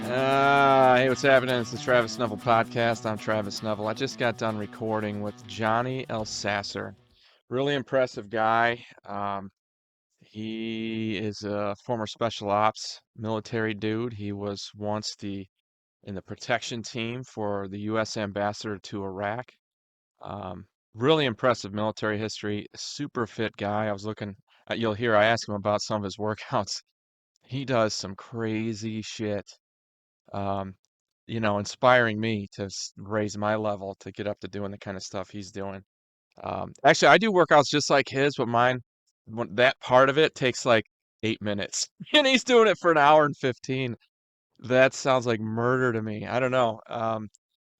Hey, what's happening? It's the Travis Neville podcast. I'm Travis Neville. I just got done recording with Johnny Elsasser. Really impressive guy. He is a former special ops military dude. He was once in the protection team for the U.S. ambassador to Iraq. Um, really impressive military history. Super fit guy. I was looking. You'll hear I ask him about some of his workouts. He does some crazy shit. um, inspiring me to raise my level to get up to doing the kind of stuff he's doing. Actually, I do workouts just like his, but mine, that part of it takes like 8 minutes, and he's doing it for an hour and 15. That sounds like murder to me. I don't know.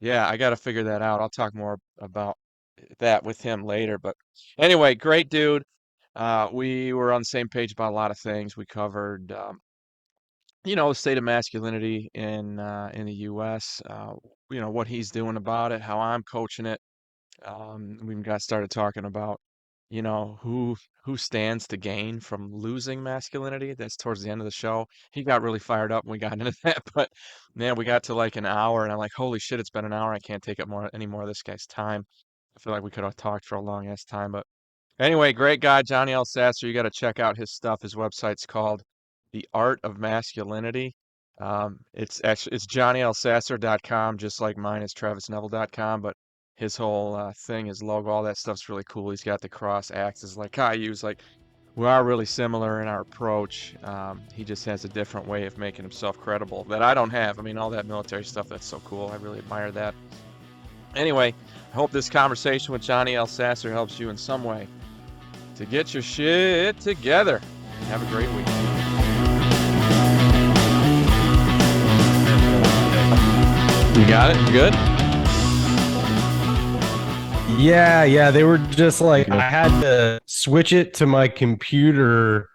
Yeah, I got to figure that out. I'll talk more about that with him later. But anyway, great dude. We were on the same page about a lot of things. We covered, the state of masculinity in the U.S. What he's doing about it, how I'm coaching it. We got started talking about, who stands to gain from losing masculinity. That's towards the end of the show. He got really fired up and we got into that, but man, we got to like an hour and I'm like, holy shit, it's been an hour. I can't take up any more of this guy's time. I feel like we could have talked for a long ass time, but anyway, great guy, Johnny Elsasser. You got to check out his stuff. His website's called The Art of Masculinity. It's johnnyelsasser.com, just like mine is travisneville.com, but his whole thing, his logo, all that stuff's really cool. He's got the cross axes like I use. Like we are really similar in our approach. He just has a different way of making himself credible that I don't have. I mean, all that military stuff, that's so cool. I really admire that. Anyway, I hope this conversation with Johnny Elsasser helps you in some way to get your shit together. Have a great week. You got it? You good? Yeah, they were just like I had to switch it to my computer.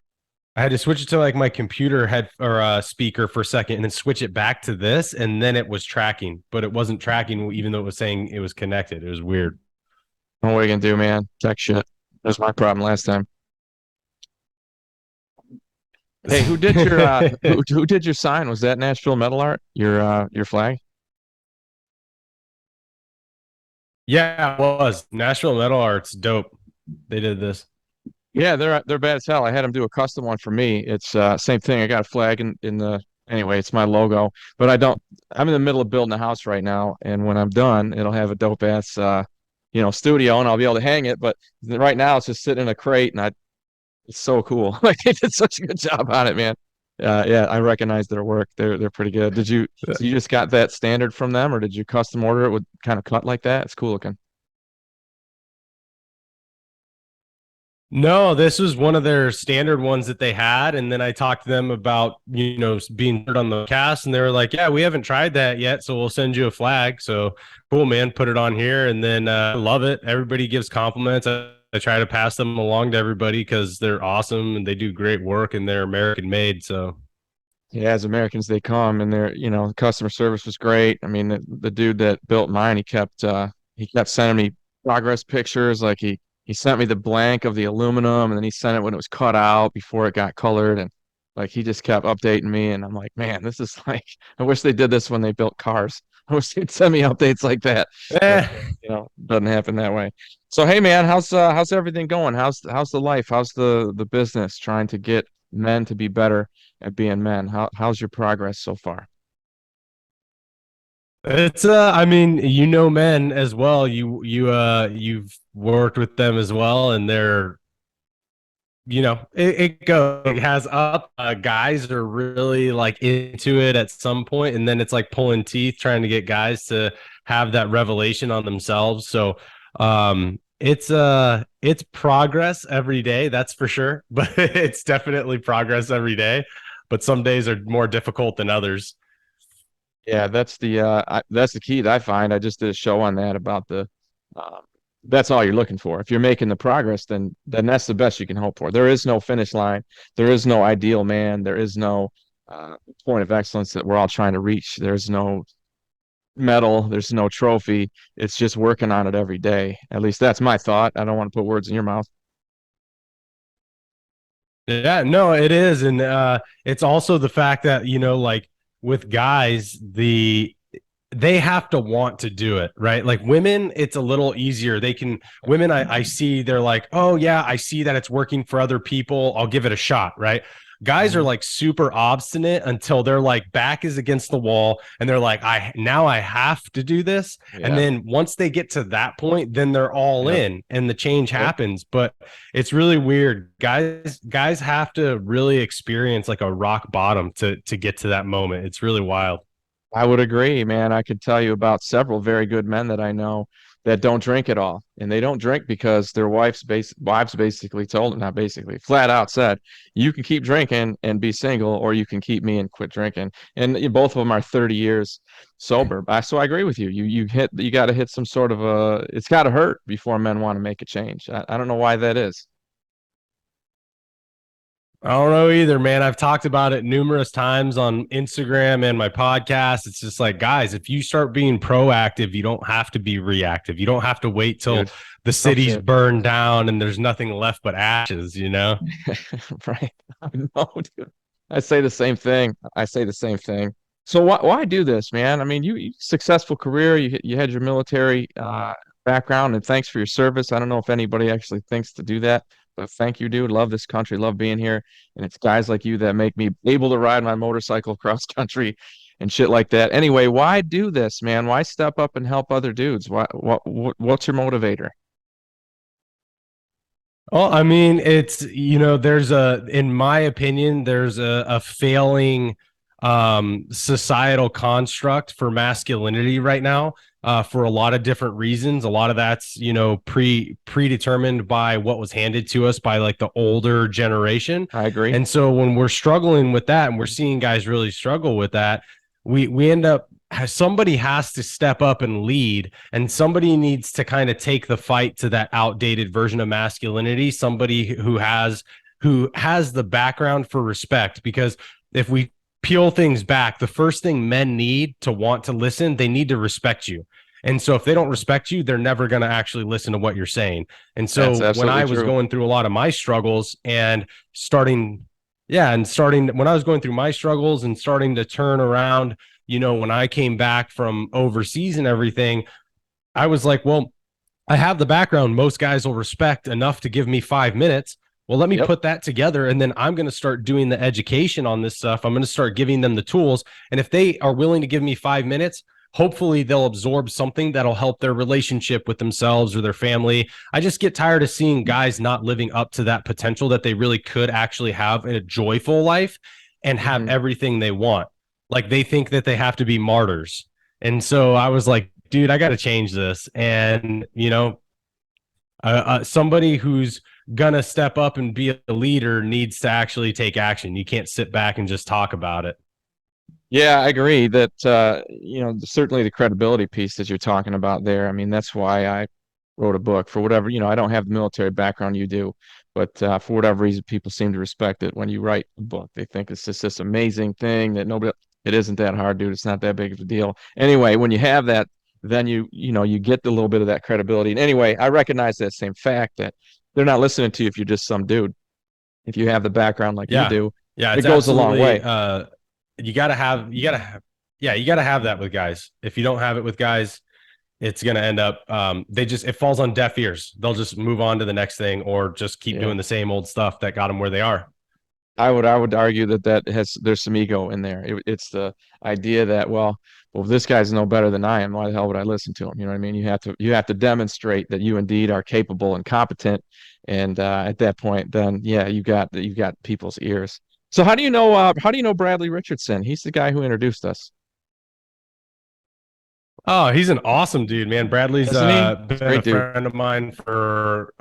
I had to switch it to like my computer head or speaker for a second and then switch it back to this and then it was tracking, but it wasn't tracking even though it was saying it was connected. It was weird. What are you gonna do, man? Tech shit. That was my problem last time. Hey, who did your who did your sign? Was that Nashville Metal Art? Your flag? Yeah, it was. Nashville Metal Art's dope. They did this. Yeah, they're bad as hell. I had them do a custom one for me. It's same thing. I got a flag in the anyway, it's my logo, but I'm in the middle of building a house right now, and when I'm done, it'll have a dope ass studio and I'll be able to hang it, but right now it's just sitting in a crate and it's so cool. Like they did such a good job on it, man. Yeah, I recognize their work. They're pretty good. So you just got that standard from them or did you custom order it with kind of cut like that? It's cool looking. No, this was one of their standard ones that they had. And then I talked to them about, being put on the cast. And they were like, yeah, we haven't tried that yet. So we'll send you a flag. So cool, man, put it on here. And then love it. Everybody gives compliments. I try to pass them along to everybody because they're awesome and they do great work and they're American made. So Yeah, as Americans they come and the customer service was great. I mean, the dude that built mine, he kept sending me progress pictures. Like he sent me the blank of the aluminum and then he sent it when it was cut out before it got colored and like he just kept updating me and I'm like, man, this is like I wish they did this when they built cars. I wish they'd send me updates like that. But doesn't happen that way. So hey man, how's everything going? How's the life? How's the business trying to get men to be better at being men? How's your progress so far? it's I mean, men as well. You've worked with them as well, and they're it has up guys are really like into it at some point and then it's like pulling teeth trying to get guys to have that revelation on themselves. So it's progress every day, that's for sure. But it's definitely progress every day, but some days are more difficult than others. Yeah, that's the key that I find. I just did a show on that about uh, that's all you're looking for. If you're making the progress, then that's the best you can hope for. There is no finish line. There is no ideal man. There is no point of excellence that we're all trying to reach. There's no medal. There's no trophy. It's just working on it every day. At least that's my thought. I don't want to put words in your mouth. Yeah, no, it is. And it's also the fact that, like with guys, they have to want to do it, right? Like women, it's a little easier. Women, I see, they're like, oh, yeah, I see that it's working for other people. I'll give it a shot, right? Guys are Mhm. like super obstinate until their like back is against the wall and they're like, I have to do this. And Yeah. then once they get to that point, then they're all Yep. in and the change Yep. happens. But it's really weird. Guys have to really experience like a rock bottom to get to that moment. It's really wild. I would agree, man. I could tell you about several very good men that I know that don't drink at all. And they don't drink because their wives basically told them, not basically, flat out said, you can keep drinking and be single, or you can keep me and quit drinking. And both of them are 30 years sober. So I agree with you. You got to hit some sort of it's got to hurt before men want to make a change. I don't know why that is. I don't know either, man. I've talked about it numerous times on Instagram and my podcast. It's just like, guys, if you start being proactive, you don't have to be reactive. You don't have to wait till Dude, the no city's shit. burned down and there's nothing left but ashes, you know? Right. I know, dude. I say the same thing. I say the same thing. So why do this, man? I mean, you successful career. You had your military background, and thanks for your service. I don't know if anybody actually thinks to do that, but thank you, dude. Love this country. Love being here. And it's guys like you that make me able to ride my motorcycle cross country and shit like that. Anyway, why do this, man? Why step up and help other dudes? What's your motivator? Well, I mean, in my opinion, there's a failing societal construct for masculinity right now, for a lot of different reasons. A lot of that's, predetermined by what was handed to us by like the older generation. I agree. And so when we're struggling with that and we're seeing guys really struggle with that, we end up somebody has to step up and lead, and somebody needs to kind of take the fight to that outdated version of masculinity, somebody who has the background for respect. Because if we peel things back, the first thing men need to want to listen, they need to respect you. And so if they don't respect you, they're never going to actually listen to what you're saying. And That's so when absolutely I was true. going through a lot of my struggles and starting yeah, and starting when I was going through my struggles and starting to turn around, when I came back from overseas and everything, I was like, well, I have the background most guys will respect enough to give me 5 minutes. Well, let me Yep. put that together. And then I'm going to start doing the education on this stuff. I'm going to start giving them the tools. And if they are willing to give me 5 minutes, hopefully they'll absorb something that'll help their relationship with themselves or their family. I just get tired of seeing guys not living up to that potential that they really could actually have a joyful life and have Hmm. everything they want. Like they think that they have to be martyrs. And so I was like, dude, I got to change this. And, somebody who's gonna step up and be a leader needs to actually take action. You can't sit back and just talk about it. Yeah, I agree that certainly the credibility piece that you're talking about there. I mean, that's why I wrote a book for whatever, I don't have the military background you do, but for whatever reason, people seem to respect it when you write a book. They think it's just this amazing thing that nobody, it isn't that hard, dude. It's not that big of a deal. Anyway, when you have that, then you get a little bit of that credibility. And anyway, I recognize that same fact that they're not listening to you if you're just some dude. If you have the background like you Yeah. do, Yeah, it it's goes a long absolutely way. you gotta have that with guys. If you don't have it with guys, it's gonna end up it falls on deaf ears. They'll just move on to the next thing or just keep Yeah. doing the same old stuff that got them where they are. I would argue that there's some ego in there. It's the idea that well, if this guy's no better than I am, why the hell would I listen to him? You know what I mean? You have to demonstrate that you indeed are capable and competent, and at that point, then yeah, you got people's ears. So how do you know Bradley Richardson? He's the guy who introduced us, Oh, he's an awesome dude, man. Bradley's isn't he? He's a been a great dude. friend of mine for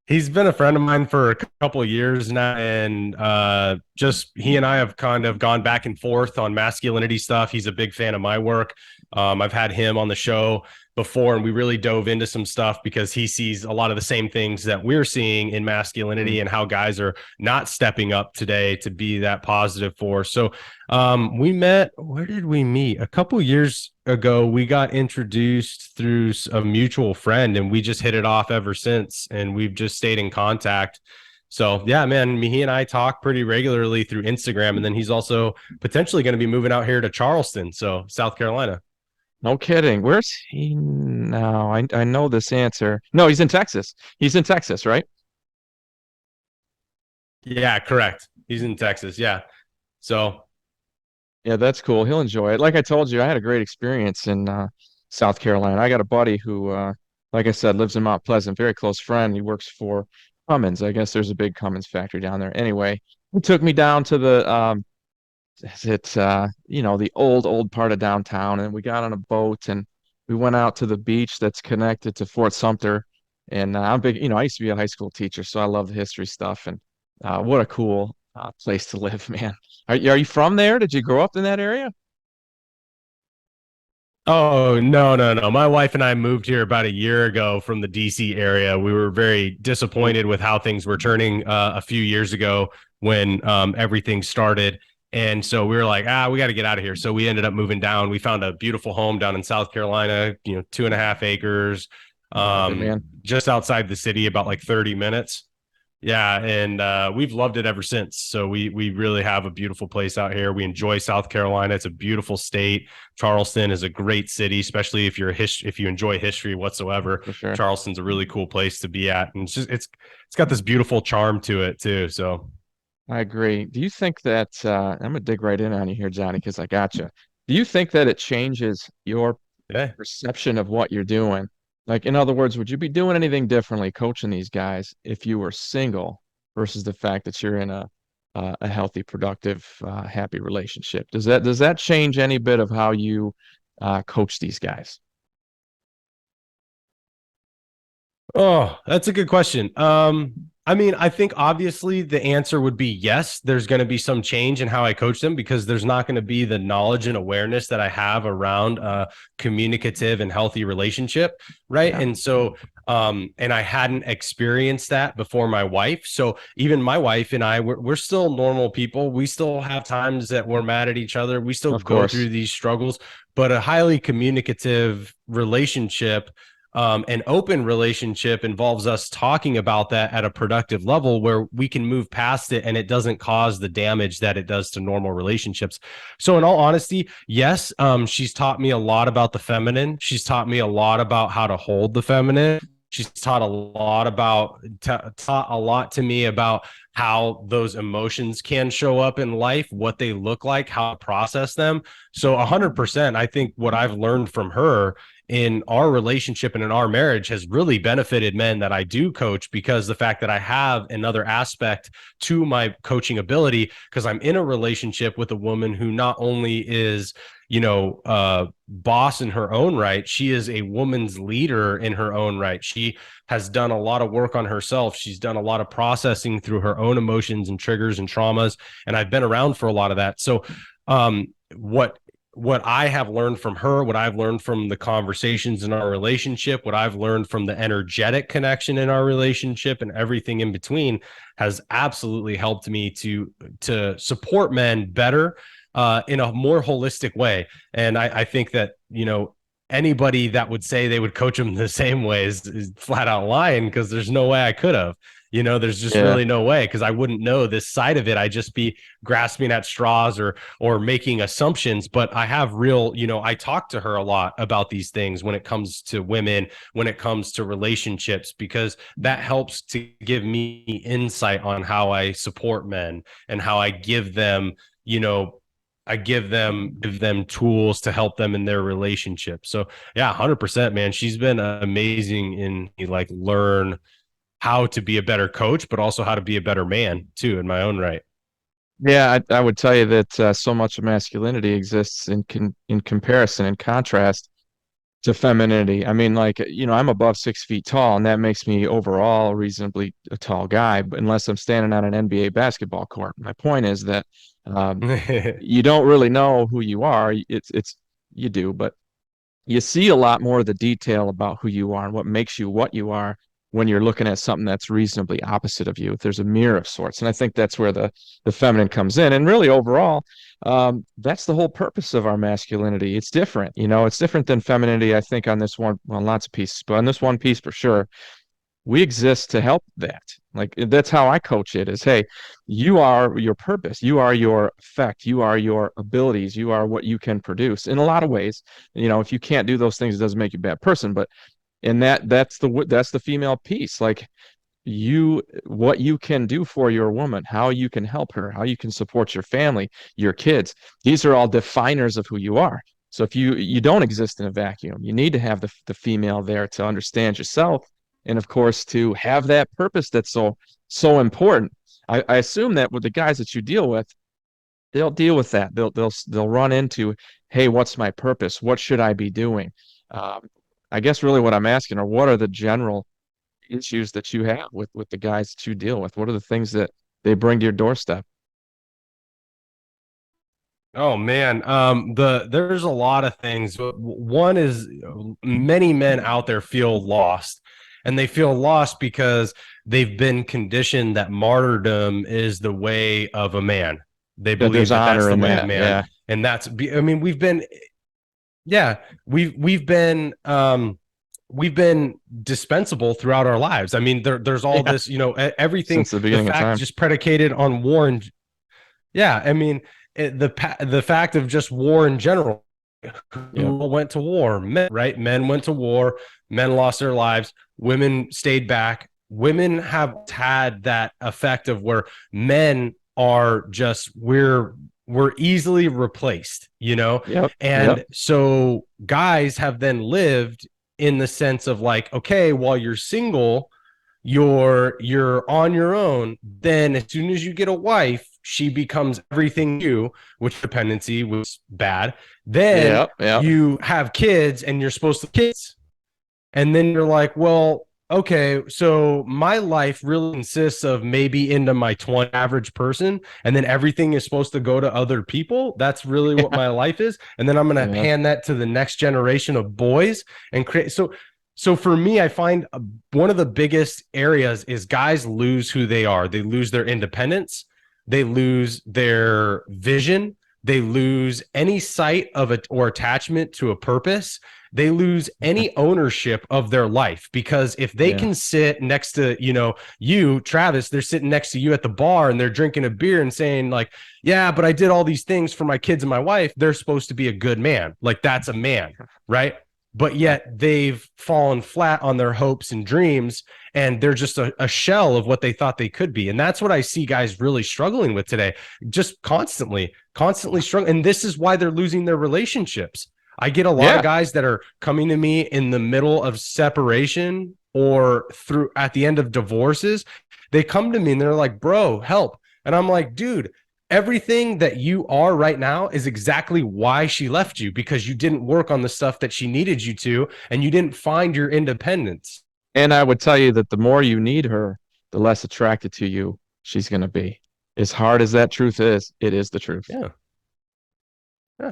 he's been a friend of mine for a couple of years now, and just he and I have kind of gone back and forth on masculinity stuff. He's a big fan of my work. I've had him on the show before, and we really dove into some stuff because he sees a lot of the same things that we're seeing in Mm. masculinity and how guys are not stepping up today to be that positive force. So we met. Where did we meet? A couple years ago, we got introduced through a mutual friend, and we just hit it off ever since. And we've just stayed in contact. So yeah, man, he and I talk pretty regularly through Instagram, and then he's also potentially going to be moving out here to Charleston, so South Carolina. No kidding. Where's he now? I know this answer. No, he's in Texas. He's in Texas, right? Yeah, correct. He's in Texas. Yeah. So Yeah, that's cool. He'll enjoy it. Like I told you, I had a great experience in South Carolina. I got a buddy who, like I said, lives in Mount Pleasant, very close friend. He works for Cummins. I guess there's a big Cummins factory down there. Anyway, he took me down to the it's the old part of downtown, and we got on a boat and we went out to the beach that's connected to Fort Sumter. And I'm big, I used to be a high school teacher, so I love the history stuff. And what a cool place to live, man. Are you from there? Did you grow up in that area? oh, no, no, no. My wife and I moved here about a year ago from the DC area. We were very disappointed with how things were turning a few years ago when everything started. And so we were like, we got to get out of here. So we ended up moving down. We found a beautiful home down in South Carolina, 2.5 acres, I love it, man. just outside the city, about like 30 minutes. Yeah, and we've loved it ever since. So we really have a beautiful place out here. We enjoy South Carolina. It's a beautiful state. Charleston is a great city, especially if you enjoy history whatsoever. For sure. Charleston's a really cool place to be at, and it's got this beautiful charm to it too. So I agree. Do you think that I'm gonna dig right in on you here, Johnny, because I got you. Do you think that it changes your yeah. perception of what you're doing? Like, in other words, would you be doing anything differently coaching these guys if you were single versus the fact that you're in a healthy, productive, happy relationship? Does that change any bit of how you coach these guys? Oh, that's a good question. I mean, I think obviously the answer would be yes. There's going to be some change in how I coach them because there's not going to be the knowledge and awareness that I have around a communicative and healthy relationship, right? Yeah, And so, and I hadn't experienced that before my wife. So even my wife and I, we're still normal people. We still have times that we're mad at each other. We still of go course. through these struggles, but a highly communicative relationship, an open relationship involves us talking about that at a productive level where we can move past it and it doesn't cause the damage that it does to normal relationships. So, in all honesty, yes, she's taught me a lot about the feminine. She's taught me a lot about how to hold the feminine. She's taught a lot to me about how those emotions can show up in life, what they look like, how to process them. So 100%, I think what I've learned from her in our relationship and in our marriage has really benefited men that I do coach because the fact that I have another aspect to my coaching ability because I'm in a relationship with a woman who not only is boss in her own right, she is a woman's leader in her own right. She has done a lot of work on herself. She's done a lot of processing through her own emotions and triggers and traumas, and I've been around for a lot of that. So what I have learned from her, what I've learned from the conversations in our relationship, what I've learned from the energetic connection in our relationship and everything in between has absolutely helped me to support men better in a more holistic way. And I think that, anybody that would say they would coach them the same way is flat out lying because there's no way I could have. There's just Yeah. really no way because I wouldn't know this side of it. I'd just be grasping at straws or making assumptions. But I have real, I talk to her a lot about these things when it comes to women, when it comes to relationships, because that helps to give me insight on how I support men and how I give them, give them tools to help them in their relationship. So yeah, 100%, man. She's been amazing in like learn how to be a better coach, but also how to be a better man too, in my own right. Yeah, I would tell you that so much of masculinity exists in comparison, in contrast to femininity. I mean, like, I'm above 6 feet tall, and that makes me overall a reasonably a tall guy, but unless I'm standing on an NBA basketball court. My point is that um, you don't really know who you are. It's you do, but you see a lot more of the detail about who you are and what makes you what you are when you're looking at something that's reasonably opposite of you. If there's a mirror of sorts, and I think that's where the feminine comes in. And really, overall, that's the whole purpose of our masculinity. It's different, it's different than femininity. I think on this one, well, lots of pieces, but on this one piece for sure, we exist to help that. Like that's how I coach it is, hey, you are your purpose, you are your effect, you are your abilities, you are what you can produce in a lot of ways. If you can't do those things, it doesn't make you a bad person, but and that's the female piece. Like what you can do for your woman, how you can help her, how you can support your family, your kids. These are all definers of who you are. So if you don't exist in a vacuum, you need to have the female there to understand yourself, and of course to have that purpose that's so important. I assume that with the guys that you deal with, they'll deal with that. They'll run into, hey, what's my purpose? What should I be doing? Um, I guess really what I'm asking are what are the general issues that you have with the guys that you deal with? What are the things that they bring to your doorstep? Oh man, there's a lot of things. One is many men out there feel lost, and they feel lost because they've been conditioned that martyrdom is the way of a man. They That believe there's that that's honor the in way of that. man, Yeah. and I mean, yeah, we've been dispensable throughout our lives. I mean, there's all Yeah. this, everything. Since the The beginning of fact time. just predicated on war and yeah, I mean, the fact of just war in general. Yep. Who went to war? Men, right? Men went to war. Men lost their lives. Women stayed back. Women have had that effect of where men are just we're easily replaced, Yep. Yep. and so guys have then lived in the sense of like, okay, while you're single, you're on your own. Then as soon as you get a wife, she becomes everything you, which dependency was bad. Then Yep. Yep. you have kids and you're supposed to kids. And then you're like, well, okay, so my life really consists of maybe into my 20 average person, and then everything is supposed to go to other people. That's really what my life is. And then I'm going to Yeah. hand that to the next generation of boys and create. So for me, I find one of the biggest areas is guys lose who they are. They lose their independence. They lose their vision. They lose any sight of it or attachment to a purpose. They lose Mhm. any ownership of their life because if they Yeah. can sit next to, you, Travis, they're sitting next to you at the bar and they're drinking a beer and saying like, yeah, but I did all these things for my kids and my wife. They're supposed to be a good man. Like that's a man, right? But Yeah. yet they've fallen flat on their hopes and dreams and they're just a shell of what they thought they could be. And that's what I see guys really struggling with today, just constantly struggling. And this is why they're losing their relationships. I get a lot of Yeah. guys that are coming to me in the middle of separation or through at the end of divorces. They come to me and they're like, bro, help. And I'm like, dude, everything that you are right now is exactly why she left you because you didn't work on the stuff that she needed you to and you didn't find your independence. And I would tell you that the more you need her, the less attracted to you she's going to be. As hard as that truth is, it is the truth. Yeah. Yeah. Yeah.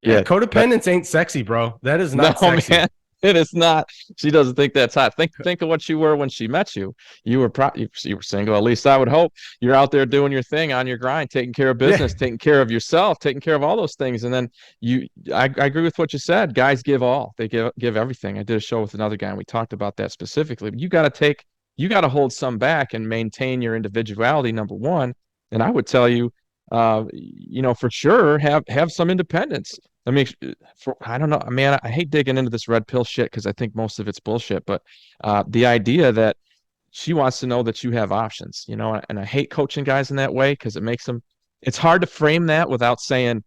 Yeah. That, Codependence ain't sexy, bro. That is no, not sexy. man, it is not. She doesn't think that's hot. Think of what you were when she met you. You were single. At least I would hope. You're out there doing your thing on your grind, taking care of Yeah. business, taking care of yourself, taking care of all those things. And then I agree with what you said. Guys give all. They give everything. I did a show with another guy and we talked about that specifically. But you got to hold some back and maintain your individuality, number one. And I would tell you, for sure, have some independence. I mean, I don't know, man. I hate digging into this red pill shit because I think most of it's bullshit. But the idea that she wants to know that you have options, and I hate coaching guys in that way because it makes them. It's hard to frame that without saying,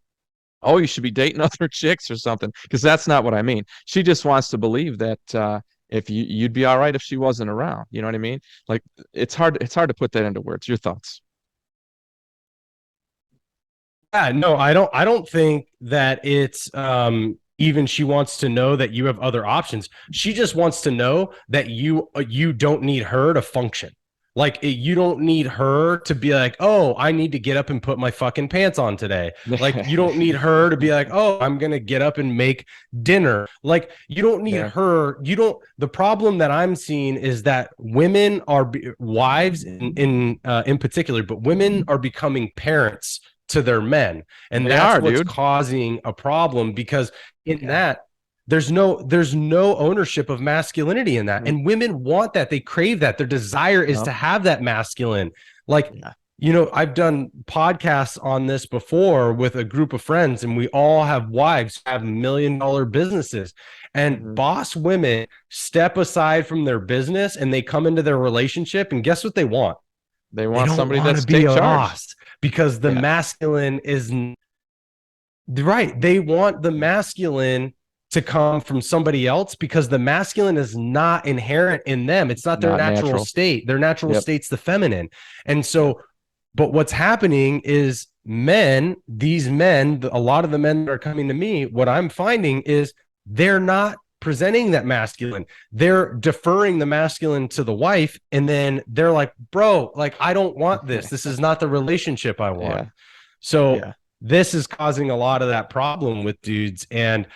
"Oh, you should be dating other chicks or something," because that's not what I mean. She just wants to believe that if you'd be all right if she wasn't around. You know what I mean? Like it's hard. It's hard to put that into words. Your thoughts? Yeah, no, I don't think that it's even she wants to know that you have other options. She just wants to know that you don't need her to function. Like you don't need her to be like, "Oh, I need to get up and put my fucking pants on today." Like you don't need her to be like, "Oh, I'm going to get up and make dinner." Like you don't need Yeah. her. You don't The problem that I'm seeing is that women are wives in particular, but women are becoming parents to their men. And They that's are, what's dude. causing a problem because in Yeah. that there's no ownership of masculinity in that. Yeah. And women want that. They crave that. Their desire is Yep. to have that masculine. Like, Yeah. I've done podcasts on this before with a group of friends, and we all have wives who have $1 million businesses. And Mhm. boss women step aside from their business and they come into their relationship, and guess what they want? They They want don't somebody want to that's be take a charge. boss because the Yeah. masculine is right. They want the masculine to come from somebody else because the masculine is not inherent in them. It's not their Not natural natural. state. Their natural Yep. state's the feminine. And Yep. so, but what's happening is these men, a lot of the men that are coming to me, what I'm finding is they're not presenting that masculine. They're deferring the masculine to the wife. And then they're like, bro, like, I don't want this. This is not the relationship I want. Yeah. So Yeah. this is causing a lot of that problem with dudes. And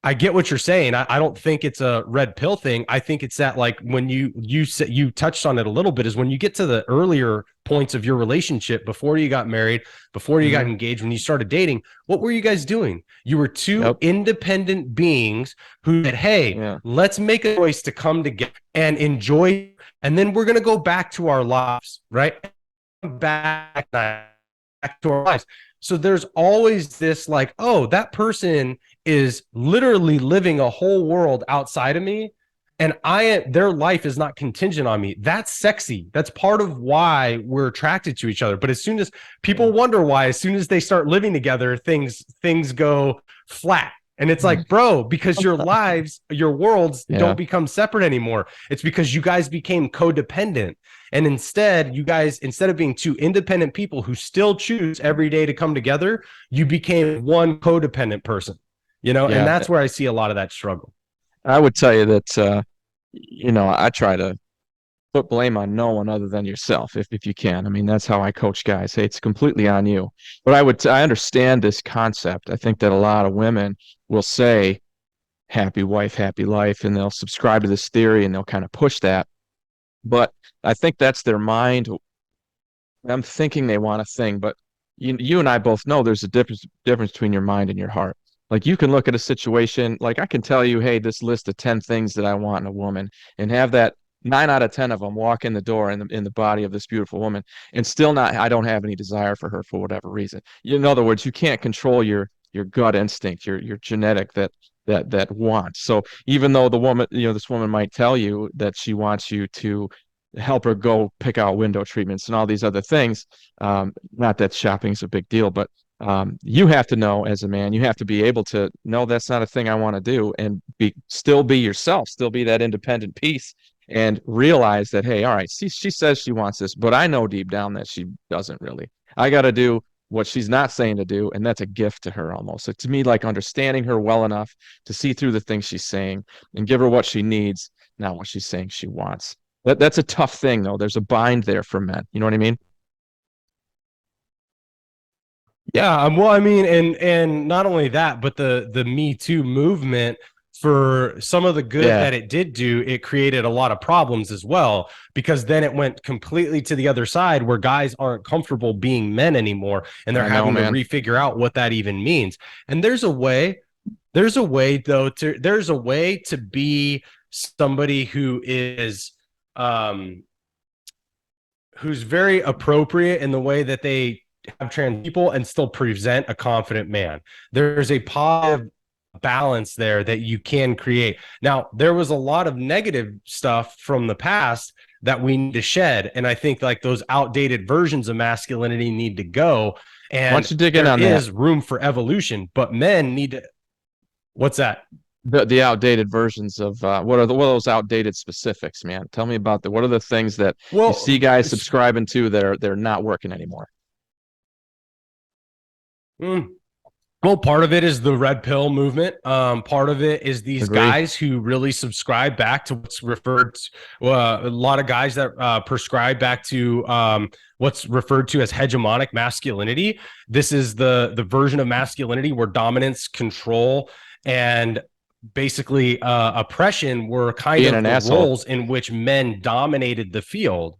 I get what you're saying. I don't think it's a red pill thing. I think it's that, like, when you touched on it a little bit, is when you get to the earlier points of your relationship, before you got married, before you got Mhm. engaged, when you started dating, what were you guys doing? You were two Yep. independent beings who said, hey, Yeah. let's make a choice to come together and enjoy, and then we're going to go back to our lives, right? Back to our lives. So there's always this, like, oh, that person is literally living a whole world outside of me, and their life is not contingent on me. That's sexy. That's part of why we're attracted to each other. But as soon as people Yeah. wonder why, as soon as they start living together, things go flat. And it's Mhm. like, bro, because your lives, your worlds Yeah. don't become separate anymore. It's because you guys became codependent. And instead of being two independent people who still choose every day to come together, you became one codependent person, and Yeah. that's where I see a lot of that struggle. I would tell you that I try to put blame on no one other than yourself if you can. I mean, that's how I coach guys. Hey, it's completely on you. But I understand this concept. I think that a lot of women will say happy wife, happy life, and they'll subscribe to this theory and they'll kind of push that. But I think that's their mind. I'm thinking they want a thing, but you and I both know there's a difference between your mind and your heart. Like, you can look at a situation, like I can tell you, hey, this list of 10 things that I want in a woman, and have that 9 out of 10 of them walk in the door in the body of this beautiful woman, and still not, I don't have any desire for her for whatever reason. In other words, you can't control your gut instinct, your genetic that wants. So even though the woman, this woman might tell you that she wants you to help her go pick out window treatments and all these other things. Not that shopping's a big deal, but you have to know, as a man, you have to be able to know that's not a thing I want to do, and still be yourself, still be that independent piece, and realize that, hey, all right, she says she wants this, but I know deep down that she doesn't really. I got to do what she's not saying to do, and that's a gift to her almost. So to me, like, understanding her well enough to see through the things she's saying and give her what she needs, not what she's saying she wants. That's a tough thing, though. There's a bind there for men. You know what I mean? Yeah, well, I mean, and not only that, but the Me Too movement, for some of the good Yeah, that it did do, it created a lot of problems as well, because then it went completely to the other side where guys aren't comfortable being men anymore, and they're I know, having to man. refigure out what that even means. And there's a way to be somebody um who's very appropriate in the way that they have trans people and still present a confident man. There's a positive balance there that you can create. Now, there was a lot of negative stuff from the past that we need to shed. And I think, like, those outdated versions of masculinity need to go. Why And don't you dig in there on that? is room for evolution, but men need to. What's that? The outdated versions of what are those outdated specifics, man? Tell me about what are the things that you see Well, guys subscribing to that are they're not working anymore? mm, Well, part of it is the red pill movement. Part of it is these Agree. guys who really subscribe back to what's referred to, a lot of guys that prescribe back to what's referred to as hegemonic masculinity. This is the version of masculinity where dominance, control, and basically oppression were kind Being of an the asshole. roles in which men dominated the field.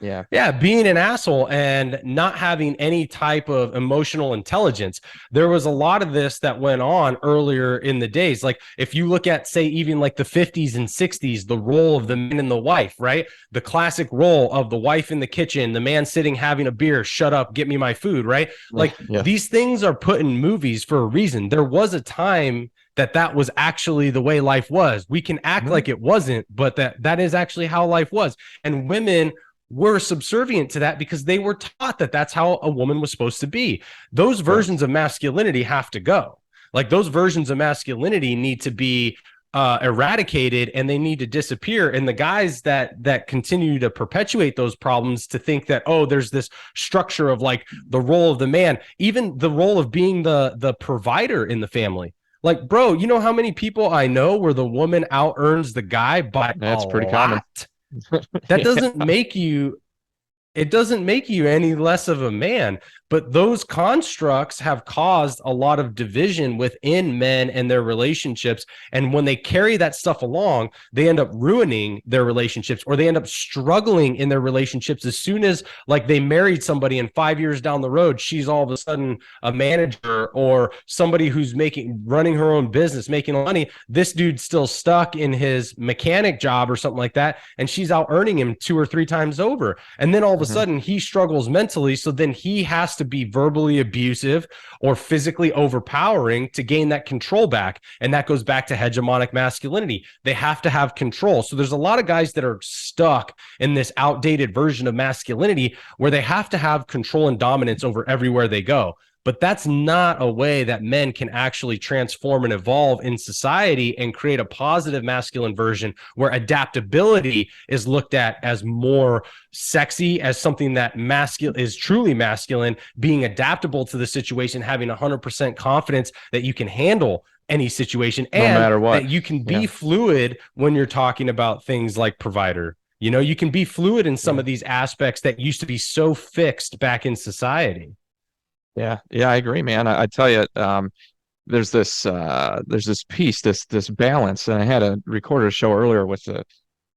Yeah. Yeah, being an asshole and not having any type of emotional intelligence. There was a lot of this that went on earlier in the days. Like if you look at, say, even like the 50s and 60s, the role of the man and the wife, right? The classic role of the wife in the kitchen, the man sitting having a beer, shut up, get me my food, right? Yeah. Like Yeah. these things are put in movies for a reason. There was a time that was actually the way life was. We can act Mhm. like it wasn't, but that is actually how life was. And women were subservient to that because they were taught that that's how a woman was supposed to be. Those Correct. versions of masculinity have to go. Like those versions of masculinity need to be eradicated and they need to disappear. And the guys that continue to perpetuate those problems to think that, oh, there's this structure of like the role of the man, even the role of being the provider in the family. Like, bro, you know how many people I know where the woman out earns the guy by a That's pretty common. lot? That Yeah. doesn't make you it doesn't make you any less of a man. But those constructs have caused a lot of division within men and their relationships. And when they carry that stuff along, they end up ruining their relationships or they end up struggling in their relationships as soon as like they married somebody and 5 years down the road, she's all of a sudden a manager or somebody who's running her own business, making money. This dude's still stuck in his mechanic job or something like that. And she's out earning him 2 or 3 times over. And then all of a Mhm. sudden he struggles mentally. So then he has to be verbally abusive or physically overpowering to gain that control back. And that goes back to hegemonic masculinity. They have to have control. So there's a lot of guys that are stuck in this outdated version of masculinity where they have to have control and dominance over everywhere they go. But that's not a way that men can actually transform and evolve in society and create a positive masculine version where adaptability is looked at as more sexy, as something that masculine is truly masculine, being adaptable to the situation, having 100% confidence that you can handle any situation No and matter what. that you can Yeah. be fluid when you're talking about things like provider. You know, you can be fluid in some Yeah. of these aspects that used to be so fixed back in society. Yeah. Yeah. I agree, man. I tell you, there's this piece, this balance, and I had a recorded a show earlier with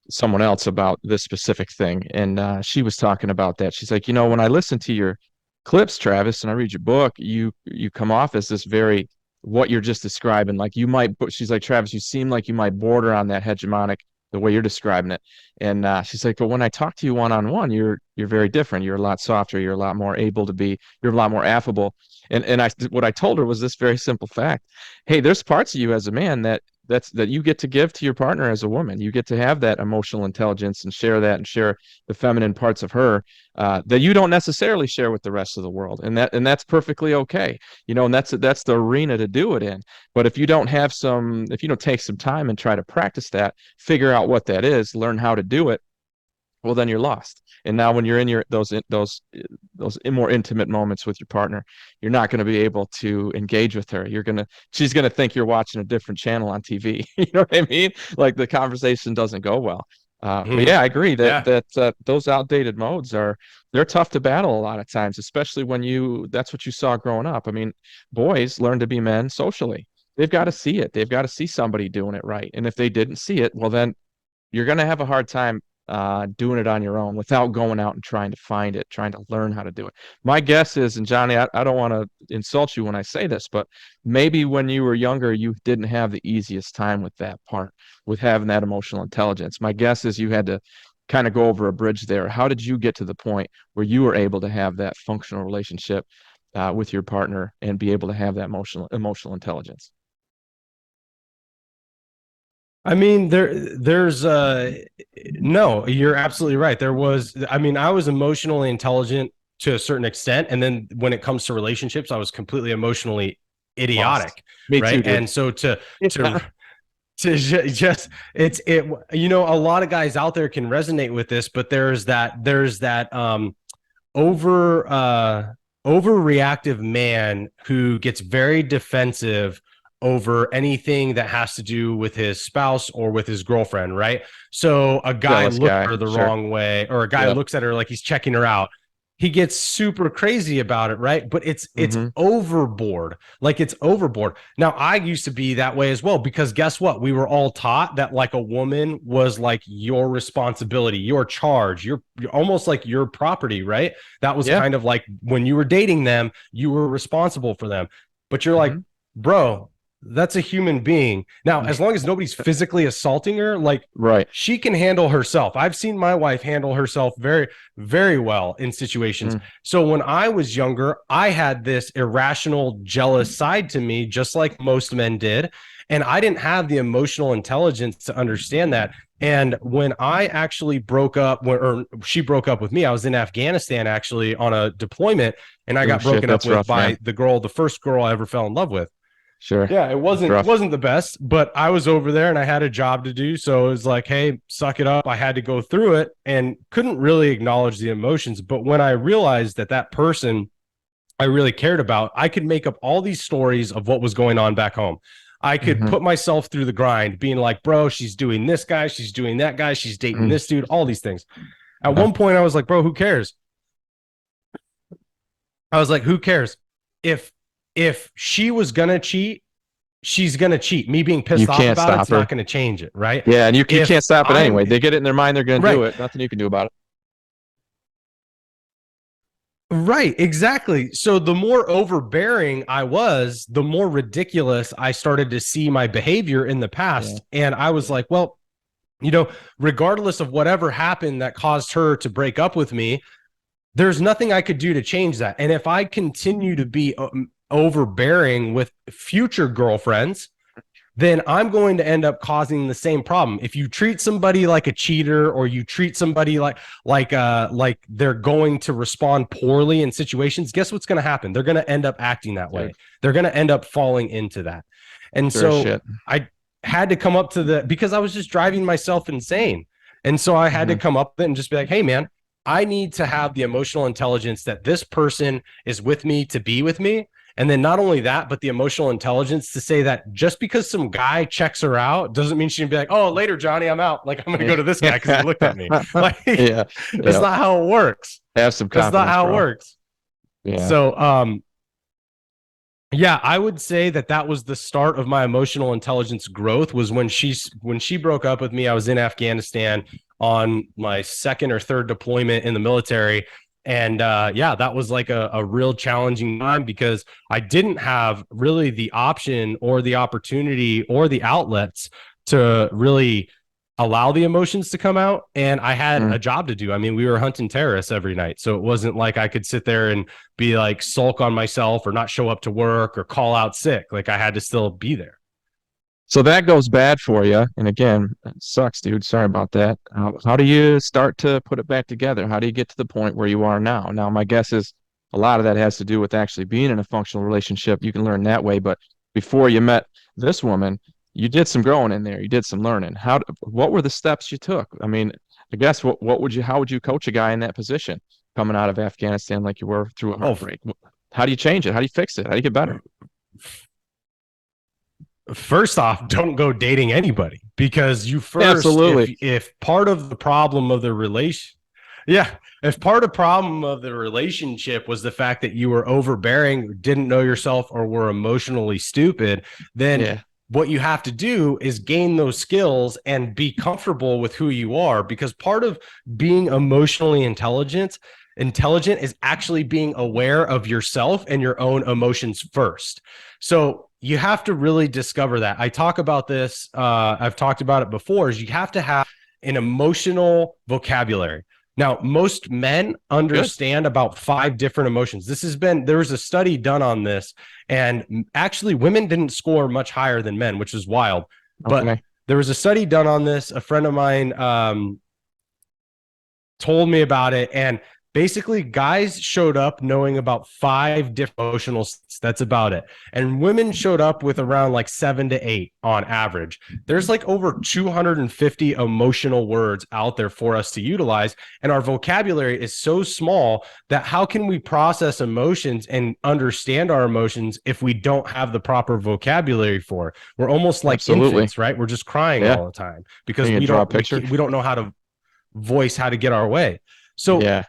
someone else about this specific thing, and she was talking about that. She's like, when I listen to your clips, Travis, and I read your book, you come off as this very what you're just describing. Like you might, she's like, Travis, you seem like you might border on that hegemonic the way you're describing it. And she's like, but when I talk to you one on one, you're very different. You're a lot softer. You're a lot more able to be. You're a lot more affable. And what I told her was this very simple fact. Hey, there's parts of you as a man that you get to give to your partner as a woman. You get to have that emotional intelligence and share that and share the feminine parts of her that you don't necessarily share with the rest of the world, and that's perfectly okay. And that's the arena to do it in. But if you don't if you don't take some time and try to practice that, figure out what that is, learn how to do it, well, then you're lost. And now when you're in those more intimate moments with your partner, you're not going to be able to engage with her. She's going to think you're watching a different channel on TV. You know what I mean? Like the conversation doesn't go well. But Mm-hmm. yeah, I agree that Yeah. those outdated modes they're tough to battle a lot of times, especially when that's what you saw growing up. I mean, boys learn to be men socially. They've got to see it. They've got to see somebody doing it right. And if they didn't see it, well, then you're going to have a hard time doing it on your own without going out and trying to find it, trying to learn how to do it. My guess is, and Johnny, I don't want to insult you when I say this, but maybe when you were younger, you didn't have the easiest time with that part, with having that emotional intelligence. My guess is you had to kind of go over a bridge there. How did you get to the point where you were able to have that functional relationship with your partner and be able to have that emotional intelligence? I mean, there's no, you're absolutely right. I mean, I was emotionally intelligent to a certain extent. And then when it comes to relationships, I was completely emotionally Lost. idiotic. Me Right. too, dude. And so Yeah. to, just, you know, a lot of guys out there can resonate with this, but there's that over, overreactive man who gets very defensive over anything that has to do with his spouse or with his girlfriend, right? So a guy Jealous looks at guy. her the Sure. wrong way, or a guy Yep. looks at her like he's checking her out. he gets super crazy about it, right? But it's Mm-hmm. overboard. Like it's overboard. Now, I used to be that way as well, because guess what? We were all taught that like a woman was like your responsibility, your charge, you're almost like your property, right? That was Yeah. kind of like when you were dating them, you were responsible for them. But you're like, Mm-hmm. bro, that's a human being. Now, as long as nobody's physically assaulting her, like Right. she can handle herself. I've seen my wife handle herself very, very well in situations. Mm. So when I was younger, I had this irrational, jealous side to me, just like most men did. And I didn't have the emotional intelligence to understand that. And when I actually broke up, or she broke up with me, I was in Afghanistan actually on a deployment, and I Oh got shit, broken up that's with rough, man. by the girl, the first girl I ever fell in love with. Sure. Yeah, it That's wasn't rough. wasn't the best, but I was over there and I had a job to do. So it was like, hey, suck it up. I had to go through it and couldn't really acknowledge the emotions. But when I realized that that person I really cared about, I could make up all these stories of what was going on back home. I could Mm-hmm. put myself through the grind, being like, bro, she's doing this guy, she's doing that guy, she's dating Mm. this dude, all these things. At Yeah. one point, I was like, bro, who cares? I was like, who cares? If she was gonna cheat, she's gonna cheat. Me being You pissed off can't about stop it's her. not gonna change it, right? Yeah, and you If can't stop it I'm anyway. They get it in their mind they're gonna do right, it. Nothing you can do about it. right, exactly. So the more overbearing I was, the more ridiculous I started to see my behavior in the Yeah. past. And I was like, well, you know, regardless of whatever happened that caused her to break up with me, there's nothing I could do to change that. And if I continue to be overbearing with future girlfriends, then I'm going to end up causing the same problem. If you treat somebody like a cheater, or you treat somebody like they're going to respond poorly in situations, guess what's going to happen? They're going to end up acting that Sure. way. They're going to end up falling into that. And Sure as so shit. I had to come up to the, because I was just driving myself insane. And so I had to Mm-hmm. come up and just be like, hey man, I need to have the emotional intelligence that this person is with me to be with me. And then not only that, but the emotional intelligence to say that just because some guy checks her out doesn't mean she can be like, oh, later, Johnny, I'm out. Like, I'm going to go to this guy because he looked at me. Like, Yeah. that's Yeah. not how it works. Have some That's not confidence, how it bro. works. Yeah. So, yeah, I would say that that was the start of my emotional intelligence growth, was when she broke up with me. I was in Afghanistan on my second or third deployment in the military. And yeah, that was like a real challenging time, because I didn't have really the option or the opportunity or the outlets to really allow the emotions to come out. And I had Mm. a job to do. I mean, we were hunting terrorists every night. So it wasn't like I could sit there and be like sulk on myself or not show up to work or call out sick. Like I had to still be there. So that goes bad for you. And again, it sucks, dude. Sorry about that. How do you start to put it back together? How do you get to the point where you are now? Now, my guess is a lot of that has to do with actually being in a functional relationship. You can learn that way. But before you met this woman, you did some growing in there. You did some learning. What were the steps you took? I mean, I guess how would you coach a guy in that position coming out of Afghanistan like you were through a Oh, heartbreak? How do you change it? How do you fix it? How do you get better? first off, don't go dating anybody, because you first, Absolutely. if part of the problem of the relation, yeah, if part of problem of the relationship was the fact that you were overbearing, didn't know yourself, or were emotionally stupid, then Yeah. what you have to do is gain those skills and be comfortable with who you are, because part of being emotionally intelligent is actually being aware of yourself and your own emotions first. So you have to really discover that. I talk about this, I've talked about it before, is you have to have an emotional vocabulary. Now, most men Good. understand about 5 different emotions. There was a study done on this, and actually women didn't score much higher than men, which is wild. But Okay. there was a study done on this. A friend of mine told me about it, and basically guys showed up knowing about 5 different emotional states. That's about it. And women showed up with around like 7 to 8 on average. There's like over 250 emotional words out there for us to utilize, and our vocabulary is so small that how can we process emotions and understand our emotions if we don't have the proper vocabulary for it? We're almost like Absolutely. infants, right? We're just crying Yeah. all the time Can because you we draw a don't picture? we don't know how to voice how to get our way. So Yeah.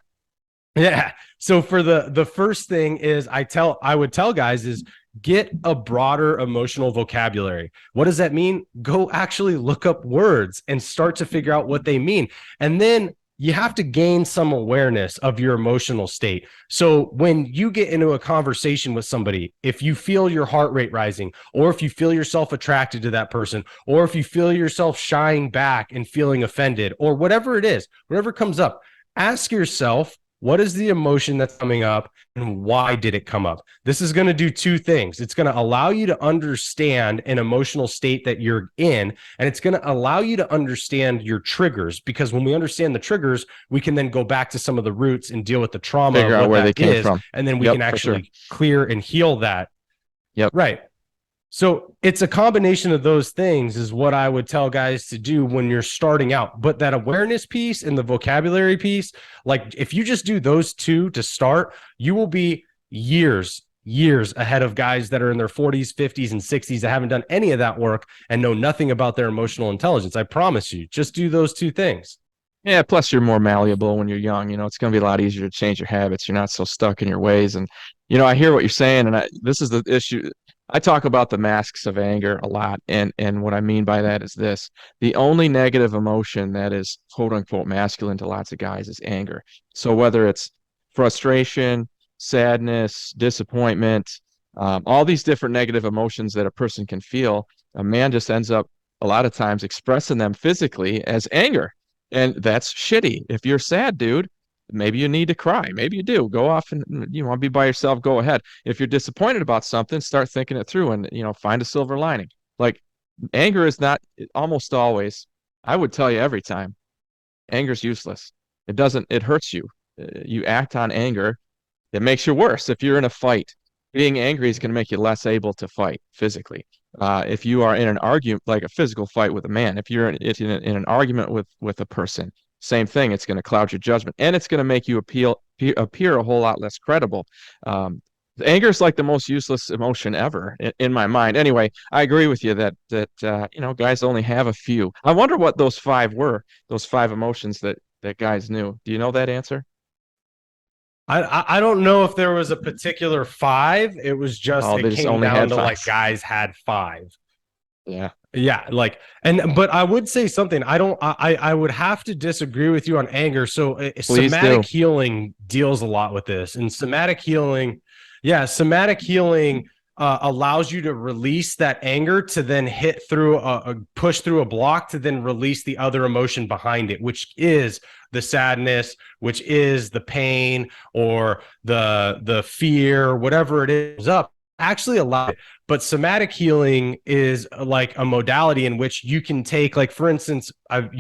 Yeah. So for the first thing is I would tell guys is get a broader emotional vocabulary. What does that mean? Go actually look up words and start to figure out what they mean. And then you have to gain some awareness of your emotional state. So when you get into a conversation with somebody, if you feel your heart rate rising, or if you feel yourself attracted to that person, or if you feel yourself shying back and feeling offended, or whatever it is, whatever comes up, ask yourself, what is the emotion that's coming up and why did it come up? This is going to do two things. It's going to allow you to understand an emotional state that you're in, and it's going to allow you to understand your triggers, because when we understand the triggers, we can then go back to some of the roots and deal with the trauma Figure of out what where they that came is. from. And then we Yep, can for sure. actually clear and heal that. Yep. Right. So it's a combination of those things is what I would tell guys to do when you're starting out. But that awareness piece and the vocabulary piece, like if you just do those two to start, you will be years ahead of guys that are in their 40s, 50s, and 60s that haven't done any of that work and know nothing about their emotional intelligence. I promise you, just do those two things. Yeah, plus you're more malleable when you're young. It's going to be a lot easier to change your habits. You're not so stuck in your ways. And I hear what you're saying, and this is the issue. I talk about the masks of anger a lot, and what I mean by that is this: the only negative emotion that is quote unquote masculine to lots of guys is anger. So whether it's frustration, sadness, disappointment, all these different negative emotions that a person can feel, a man just ends up a lot of times expressing them physically as anger. And that's shitty. If you're sad, dude, maybe you need to cry. Maybe you do. Go off and you want to be by yourself, go ahead. If you're disappointed about something, start thinking it through and find a silver lining. Like anger is not almost always, I would tell you every time, anger's useless. It hurts you. You act on anger, it makes you worse. If you're in a fight, being angry is going to make you less able to fight physically. If you are in an argument, like a physical fight with a man, if you're in an argument with a person, same thing. It's going to cloud your judgment, and it's going to make you appear a whole lot less credible. Anger is like the most useless emotion ever in my mind. Anyway, I agree with you that guys only have a few. I wonder what those five were. Those five emotions that guys knew. Do you know that answer? I don't know if there was a particular five. It was just Oh, it they just came only down had to five. like guys had five. Yeah. Yeah, like but I would say something. I would have to disagree with you on anger. So Please somatic do. healing deals a lot with this. And somatic healing, yeah, somatic healing allows you to release that anger to then hit through a push through a block to then release the other emotion behind it, which is the sadness, which is the pain or the fear, whatever it is up. Actually allow it. But somatic healing is like a modality in which you can take, like for instance, I've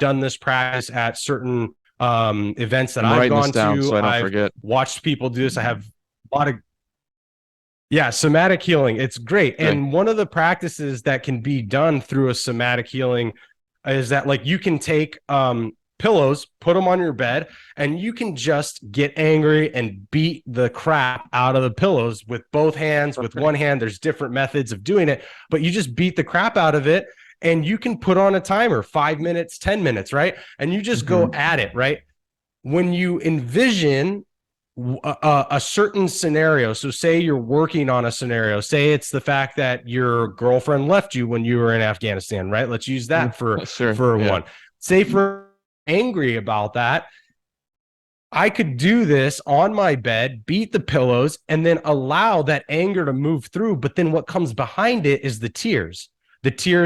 done this practice at certain events that I'm I've writing this gone down to. so I don't I've forget. watched people do this. I have a lot of yeah, somatic healing. It's great. Okay. And one of the practices that can be done through a somatic healing is that like you can take pillows, put them on your bed, and you can just get angry and beat the crap out of the pillows with both hands, with one hand. There's different methods of doing it, but you just beat the crap out of it and you can put on a timer, 5 minutes, 10 minutes, right? And you just go Mhm. at it, right? When you envision a certain scenario, so say you're working on a scenario, say it's the fact that your girlfriend left you when you were in Afghanistan, right? Let's use that Sure. for Yeah. one. Say for angry about that, I could do this on my bed, beat the pillows, and then allow that anger to move through. But then what comes behind it is the tears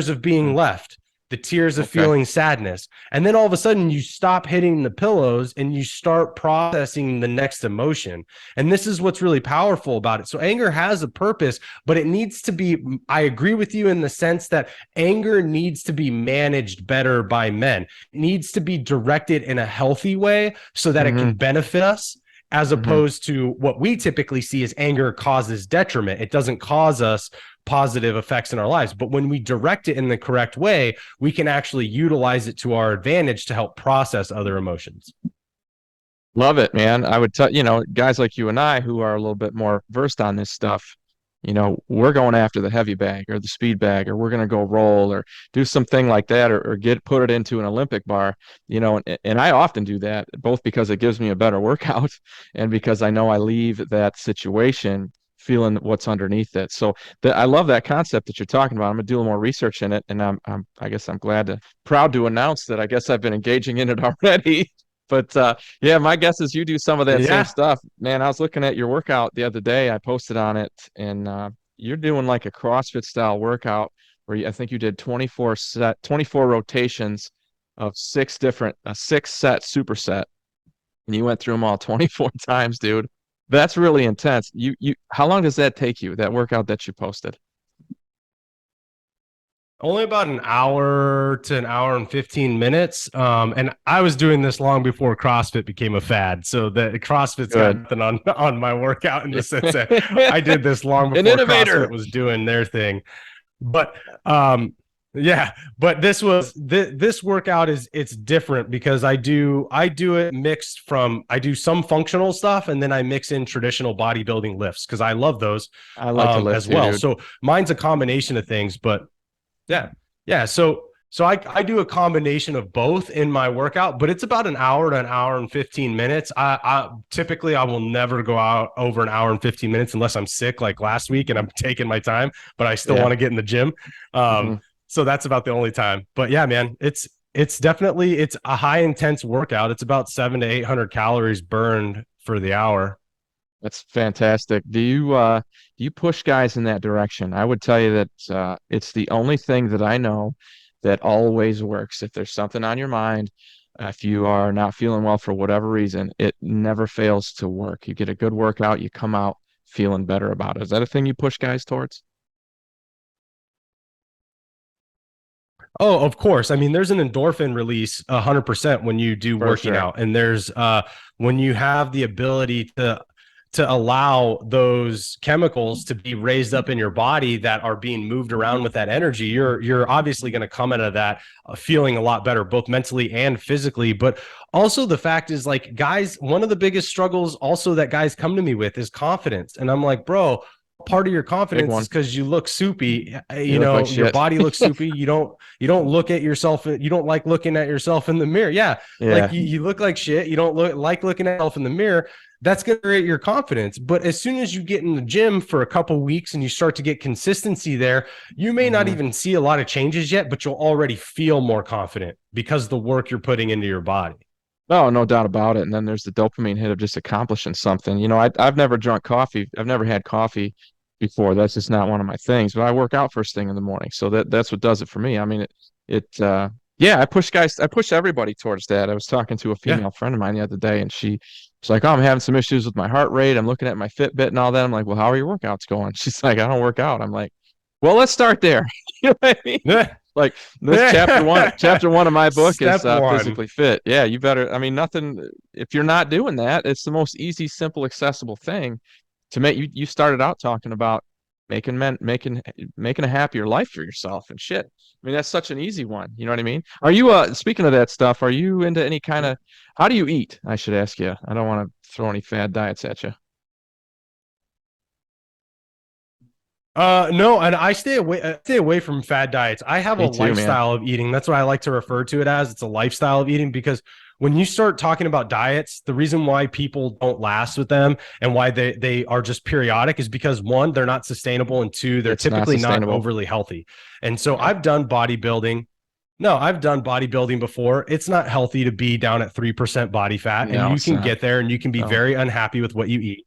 of being Mhm. left, the tears of Okay. feeling sadness. And then all of a sudden you stop hitting the pillows and you start processing the next emotion. And this is what's really powerful about it. So anger has a purpose, but it needs to be, I agree with you in the sense that anger needs to be managed better by men. It needs to be directed in a healthy way so that it can Hmm. benefit us, as Hmm. opposed to what we typically see as anger causes detriment. It doesn't cause us positive effects in our lives. But when we direct it in the correct way, we can actually utilize it to our advantage to help process other emotions. Love it, man. I would tell, guys like you and I who are a little bit more versed on this stuff, we're going after the heavy bag or the speed bag, or we're going to go roll or do something like that, or put it into an Olympic bar, and I often do that both because it gives me a better workout and because I know I leave that situation feeling what's underneath it. So I love that concept that you're talking about. I'm gonna do a little more research in it, and I guess I'm proud to announce that I guess I've been engaging in it already. But yeah, my guess is you do some of that same Yeah. stuff. Man, I was looking at your workout the other day. I posted on it, and you're doing like a CrossFit style workout where I think you did 24 rotations of six set superset, and you went through them all 24 times, dude. That's really intense. How long does that take you, that workout that you posted? Only about an hour to an hour and 15 minutes. And I was doing this long before CrossFit became a fad. So the CrossFit's got Good. nothing on my workout in the sense that I did this long An before innovator. CrossFit was doing their thing. But yeah, but this workout it's different because I do it mixed from I do some functional stuff and then I mix in traditional bodybuilding lifts because I love those I like to lift as too, well. dude. So mine's a combination of things, but yeah. Yeah. So I do a combination of both in my workout, but it's about an hour to an hour and 15 minutes. I typically I will never go out over an hour and 15 minutes unless I'm sick like last week and I'm taking my time, but I still Yeah. want to get in the gym. Hmm. So that's about the only time. But yeah, man, it's definitely it's a high intense workout. It's about 700 to 800 calories burned for the hour. That's fantastic. Do you push guys in that direction? I would tell you that it's the only thing that I know that always works. If there's something on your mind, if you are not feeling well for whatever reason, it never fails to work. You get a good workout, you come out feeling better about it. Is that a thing you push guys towards? Oh, of course. I mean, there's an endorphin release 100% when you do For working sure. out, and there's when you have the ability to allow those chemicals to be raised up in your body that are being moved around with that energy. You're obviously going to come out of that feeling a lot better, both mentally and physically. But also the fact is, like, guys, one of the biggest struggles also that guys come to me with is confidence, and I'm like, bro, part of your Big confidence is one. because you look soupy. You look like Your shit. body looks soupy. You don't look at yourself. You don't like looking at yourself in the mirror. Yeah, like Yeah. you look like shit. You don't like looking at yourself in the mirror. That's going to create your confidence. But as soon as you get in the gym for a couple weeks and you start to get consistency there, you may not Hmm. even see a lot of changes yet, but you'll already feel more confident because of the work you're putting into your body. No, no doubt about it. And then there's the dopamine hit of just accomplishing something. I've never drunk coffee. I've never had coffee before. That's just not one of my things. But I work out first thing in the morning, so that's what does it for me. I mean, yeah, I push everybody towards that. I was talking to a Yeah. female friend of mine the other day, and she's like, "Oh, I'm having some issues with my heart rate. I'm looking at my Fitbit and all that." I'm like, "Well, how are your workouts going?" She's like, "I don't work out." I'm like, "Well, let's start there." You know what I mean? Yeah. Like this chapter one of my book is Step one. physically fit. Yeah, you better. I mean, nothing. If you're not doing that, it's the most easy, simple, accessible thing to make. You started out talking about making a happier life for yourself and shit. I mean, that's such an easy one. You know what I mean? Are you speaking of that stuff? Are you into any kind of? How do you eat? I should ask you. I don't want to throw any fad diets at you. No, and I stay away from fad diets. I have a Me too, man. lifestyle of eating. That's what I like to refer to it as. It's a lifestyle of eating because when you start talking about diets, the reason why people don't last with them and why they are just periodic is because one, they're not sustainable, and two, they're It's not typically not sustainable. overly healthy. And so Yeah. I've done bodybuilding. No, I've done bodybuilding before. It's not healthy to be down at 3% body fat, and No, you it's can not. get there and you can be No. very unhappy with what you eat,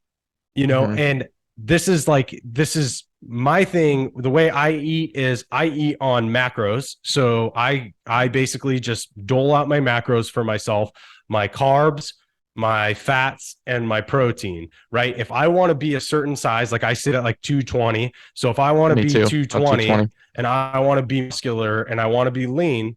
you know, Hmm. and this is my thing. The way I eat is I eat on macros. So I basically just dole out my macros for myself, my carbs, my fats, and my protein, right? If I want to be a certain size, like I sit at like 220. So if I want to Me be too. About 220 220. and I want to be muscular and I want to be lean,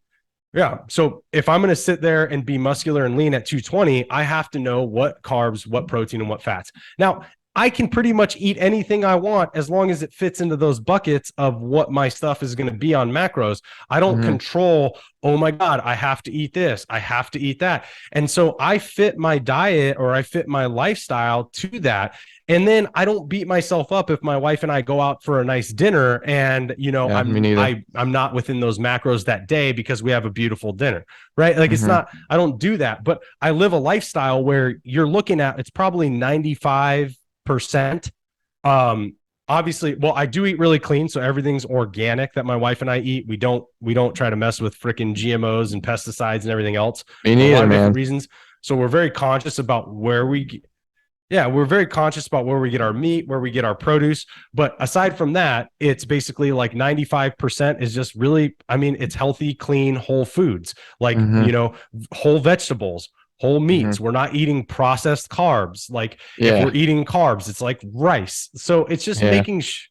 yeah. So if I'm going to sit there and be muscular and lean at 220, I have to know what carbs, what protein, and what fats. Now, I can pretty much eat anything I want as long as it fits into those buckets of what my stuff is going to be on macros. I don't Mm-hmm. control, oh my God, I have to eat this, I have to eat that. And so I fit my diet or I fit my lifestyle to that. And then I don't beat myself up if my wife and I go out for a nice dinner and Yeah, me neither. I'm not within those macros that day because we have a beautiful dinner, right? Like it's Mm-hmm. not, I don't do that, but I live a lifestyle where you're looking at it's probably 95%. Um, Obviously, well, I do eat really clean, so everything's organic that my wife and I eat. We don't try to mess with freaking GMOs and pesticides and everything else Me for a lot neither, of different man. reasons. So we're very conscious about we're very conscious about where we get our meat, where we get our produce. But aside from that, it's basically like 95% is just really, I mean, it's healthy, clean, whole foods, like, Mm-hmm. whole vegetables, whole Mm-hmm. meats. We're not eating processed carbs. Like if Yeah, we're eating carbs, it's like rice. So it's just yeah, making sure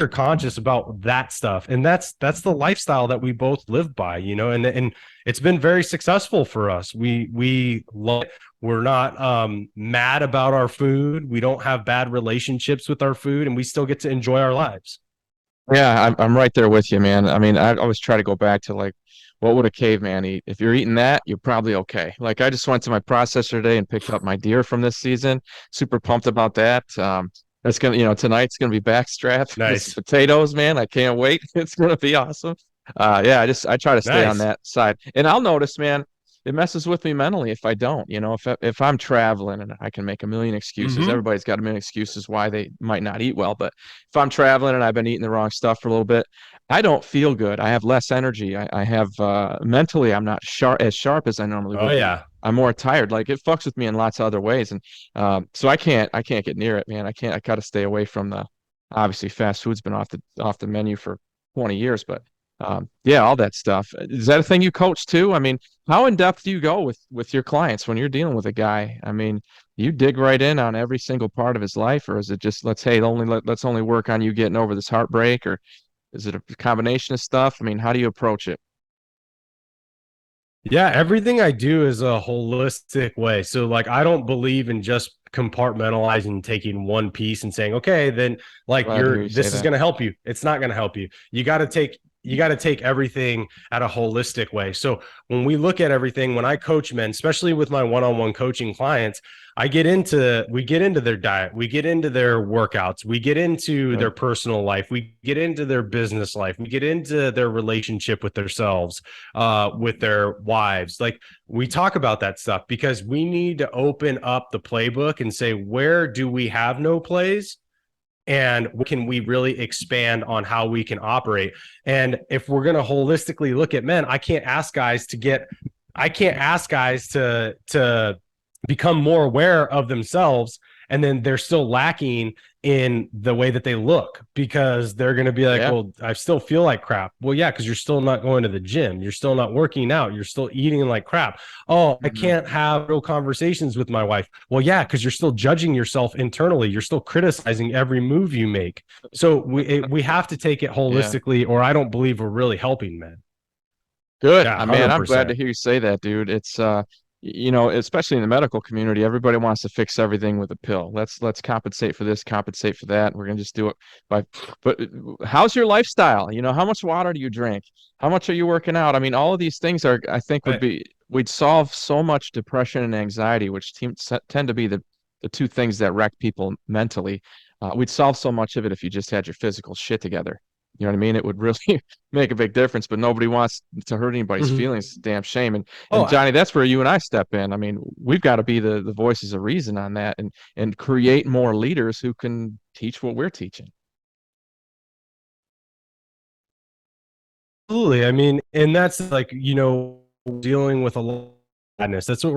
you're conscious about that stuff. And that's the lifestyle that we both live by, and it's been very successful for us. We love it. We're not mad about our food. We don't have bad relationships with our food, and we still get to enjoy our lives. yeah. I'm right there with you, man. I mean, I always try to go back to like, what would a caveman eat? If you're eating that, you're probably okay. Like I just went to my processor today and picked up my deer from this season. Super pumped about that. That's gonna, tonight's gonna be backstrap with some Nice, potatoes, man. I can't wait. It's gonna be awesome. Yeah, I try to stay on nice. that side, and I'll notice, man, it messes with me mentally if I don't. If I'm traveling and I can make a million excuses. Mm-hmm. Everybody's got a million excuses why they might not eat well, but if I'm traveling and I've been eating the wrong stuff for a little bit, I don't feel good. I have less energy. I have mentally, I'm not sharp as I normally Oh would be. yeah. I'm more tired. Like it fucks with me in lots of other ways, and so I can't get near it, man. I can't. I got to stay away from the. Obviously, fast food's been off the menu for 20 years, but yeah, all that stuff. Is that a thing you coach too? I mean, how in depth do you go with your clients when you're dealing with a guy? I mean, you dig right in on every single part of his life, or is it just let's only work on you getting over this heartbreak, or is it a combination of stuff? I mean, how do you approach it? Yeah, everything I do is a holistic way. So like I don't believe in just compartmentalizing, taking one piece and saying, okay, then like Glad to hear you say this is that. going to help you. It's not going to help you. You got to take everything at a holistic way. So when we look at everything, when I coach men, especially with my one-on-one coaching clients, we get into their diet, we get into their workouts, we get into Good. their personal life, we get into their business life, we get into their relationship with themselves, with their wives. Like we talk about that stuff because we need to open up the playbook and say, where do we have no plays? And can we really expand on how we can operate? And if we're going to holistically look at men, I can't ask guys to become more aware of themselves, and then they're still lacking in the way that they look because they're going to be like, Yeah. well, I still feel like crap. Well, yeah, because you're still not going to the gym, you're still not working out, you're still eating like crap. Oh, I Hmm. can't have real conversations with my wife. Well, yeah, because you're still judging yourself internally, you're still criticizing every move you make. So we have to take it Yeah. holistically, or I don't believe we're really helping men. Good. Yeah, Man, I'm glad to 100%. hear you say that, dude. It's especially in the medical community, everybody wants to fix everything with a pill. Let's compensate for this, compensate for that. We're gonna just do it by but how's your lifestyle? How much water do you drink? How much are you working out? I mean, all of these things are I think Right. we'd solve so much depression and anxiety, which tend to be the two things that wreck people mentally. We'd solve so much of it if you just had your physical shit together. You know what I mean? It would really make a big difference, but nobody wants to hurt anybody's Mm-hmm. feelings. It's a damn shame. And Oh, Johnny, that's where you and I step in. I mean, we've got to be the voices of reason on that and create more leaders who can teach what we're teaching. absolutely. I mean, and that's like, dealing with a lot of madness. That's what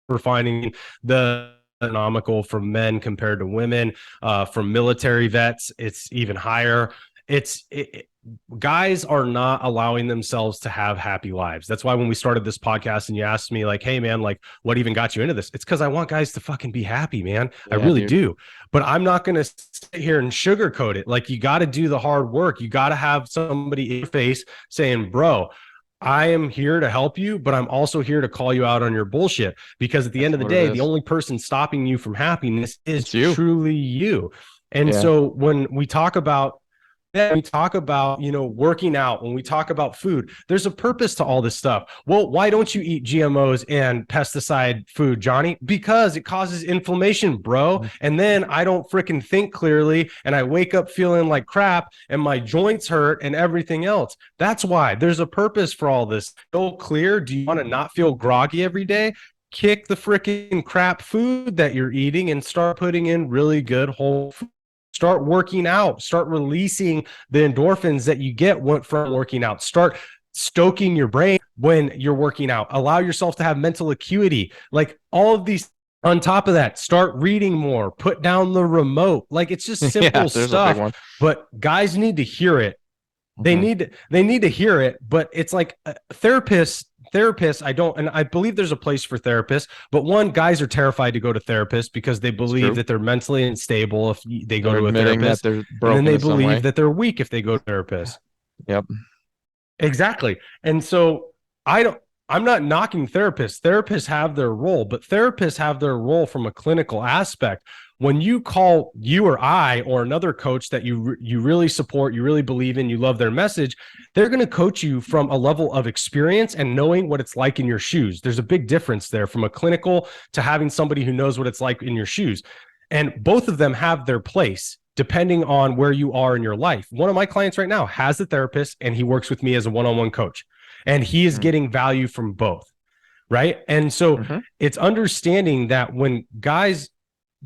we're finding the economical from men compared to women. From military vets, it's even higher. Guys are not allowing themselves to have happy lives. That's why when we started this podcast and you asked me like, hey man, like what even got you into this? It's because I want guys to fucking be happy, man. I Yeah, really dude. do. But I'm not going to sit here and sugarcoat it. Like you got to do the hard work. You got to have somebody in your face saying, bro, I am here to help you, but I'm also here to call you out on your bullshit, because at the That's end of the what it day, the is. only person stopping you from happiness is It's you. truly you. And Yeah. so when we talk about working out, when we talk about food, there's a purpose to all this stuff. Well, why don't you eat GMOs and pesticide food, Johnny? Because it causes inflammation, bro. Mm. And then I don't freaking think clearly, and I wake up feeling like crap, and my joints hurt and everything else. That's why there's a purpose for all this. Feel clear? Do you want to not feel groggy every day? Kick the freaking crap food that you're eating and start putting in really good whole food. Start working out, start releasing the endorphins that you get from working out. Start stoking your brain when you're working out. Allow yourself to have mental acuity. Like all of these, on top of that, start reading more, put down the remote. Like it's just Yeah, simple there's a big stuff, one. but guys need to hear it. Hmm. They need to hear it, but it's like therapists, I don't, and I believe there's a place for therapists, but one, guys are terrified to go to therapists because they It's believe true. that they're mentally unstable if they go They're to a admitting that therapist, they're and then broken they in some believe way. that they're weak if they go to a therapist. Yep. Exactly. And so I don't, I'm not knocking therapists. Therapists have their role, but therapists have their role from a clinical aspect. When you call you or I or another coach that you really support, you really believe in, you love their message, they're going to coach you from a level of experience and knowing what it's like in your shoes. There's a big difference there from a clinical to having somebody who knows what it's like in your shoes. And both of them have their place depending on where you are in your life. One of my clients right now has a therapist and he works with me as a one-on-one coach, and he is getting value from both. Right. And so Mm-hmm. it's understanding that when guys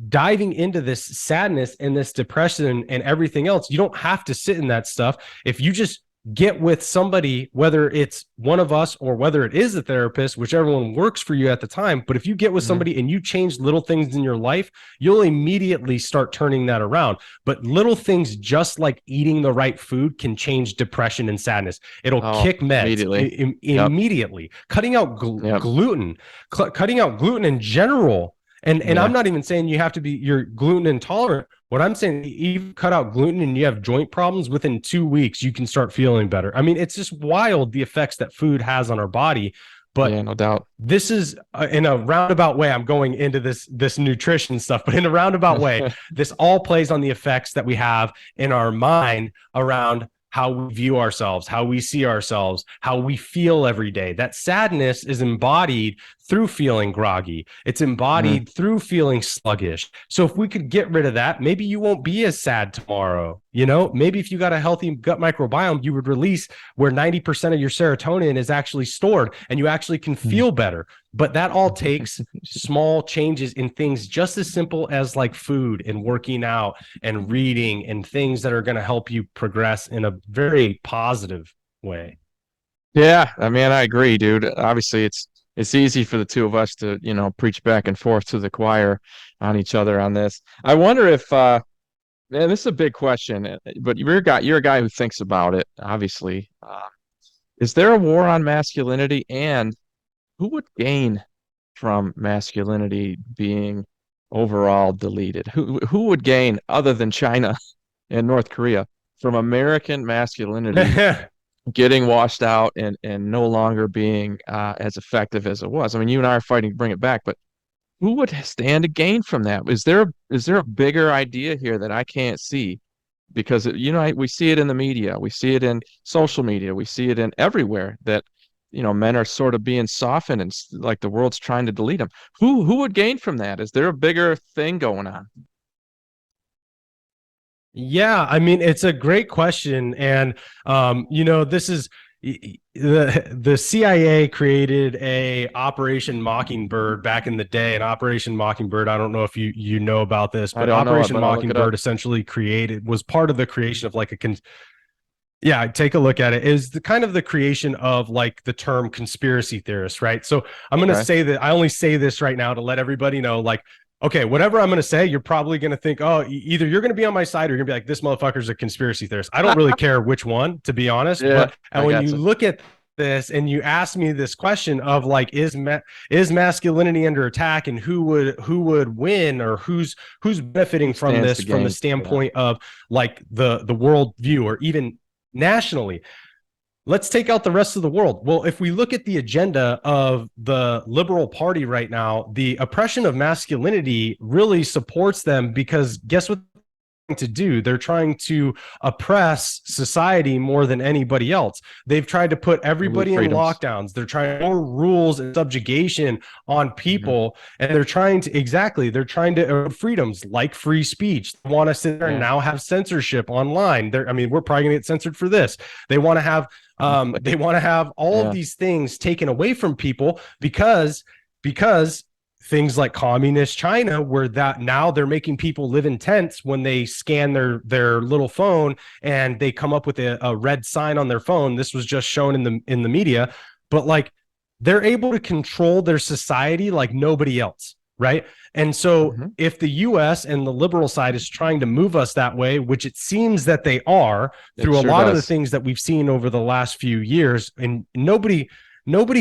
diving into this sadness and this depression and everything else, you don't have to sit in that stuff. If you just get with somebody, whether it's one of us or whether it is a therapist, whichever one works for you at the time. But if you get with Mm-hmm. somebody and you change little things in your life, you'll immediately start turning that around. But little things, just like eating the right food, can change depression and sadness. It'll Oh, kick meds immediately. Yep. immediately. Cutting out Yep. cutting out gluten in general. And I'm Yeah. not even saying you have to be, you're gluten intolerant. What I'm saying, you cut out gluten and you have joint problems, within 2 weeks, you can start feeling better. I mean, it's just wild the effects that food has on our body. But Yeah, no doubt. this is in a roundabout way, I'm going into this nutrition stuff, but in a roundabout way, this all plays on the effects that we have in our mind around how we view ourselves, how we see ourselves, how we feel every day. That sadness is embodied through feeling groggy. It's Mm-hmm. embodied through feeling sluggish. So if we could get rid of that, maybe you won't be as sad tomorrow. You know, maybe if you got a healthy gut microbiome, you would release where 90% of your serotonin is actually stored and you actually can feel better. But that all takes small changes in things just as simple as like food and working out and reading and things that are going to help you progress in a very positive way. Yeah, I mean, I agree, dude. Obviously, it's easy for the two of us to, preach back and forth to the choir on each other on this. I wonder if man, this is a big question, but you're a guy who thinks about it, obviously. Is there a war on masculinity, and who would gain from masculinity being overall deleted? Who would gain other than China and North Korea from American masculinity getting washed out and no longer being as effective as it was? I mean, you and I are fighting to bring it back, but who would stand to gain from that? Is there a bigger idea here that I can't see? Because we see it in the media, we see it in social media, we see it in everywhere that men are sort of being softened and like the world's trying to delete them. Who would gain from that? Is there a bigger thing going on? Yeah, I mean, it's a great question. And this is the CIA created a Operation Mockingbird back in the day. And Operation Mockingbird, I don't know if you know about this, I but don't know it, Operation but I'll look it up. Mockingbird essentially was part of the creation of like yeah, take a look at it. Is the kind of the creation of like the term conspiracy theorist, right? So I'm going to Okay. say that I only say this right now to let everybody know, like, okay, whatever I'm going to say, you're probably going to think, oh, either you're going to be on my side or you're going to be like, this motherfucker's a conspiracy theorist. I don't really care which one, to be honest. Yeah, And I when got you you. look at this and you ask me this question of like, is masculinity under attack, and who would win, or who's benefiting Who from stands this to from the gain? Yeah. standpoint of like the world view or even nationally? let's take out the rest of the world. Well, if we look at the agenda of the Liberal Party right now, the oppression of masculinity really supports them, because guess what to do? They're trying to oppress society more than anybody else. They've tried to put Remove everybody in freedoms. lockdowns. They're trying more rules and subjugation on Hmm. people, and they're trying to erode freedoms like free speech. They want to sit there and Yeah. now have censorship online. I mean, we're probably going to get censored for this. They want to have Probably. they want to have all of Yeah. these things taken away from people, because things like communist China, where that now they're making people live in tents when they scan their little phone and they come up with a red sign on their phone. This was just shown in the media, but like they're able to control their society like nobody else, right? And so Hmm. if the US and the liberal side is trying to move us that way, which it seems that they are It through a sure lot of the does. things that we've seen over the last few years, and nobody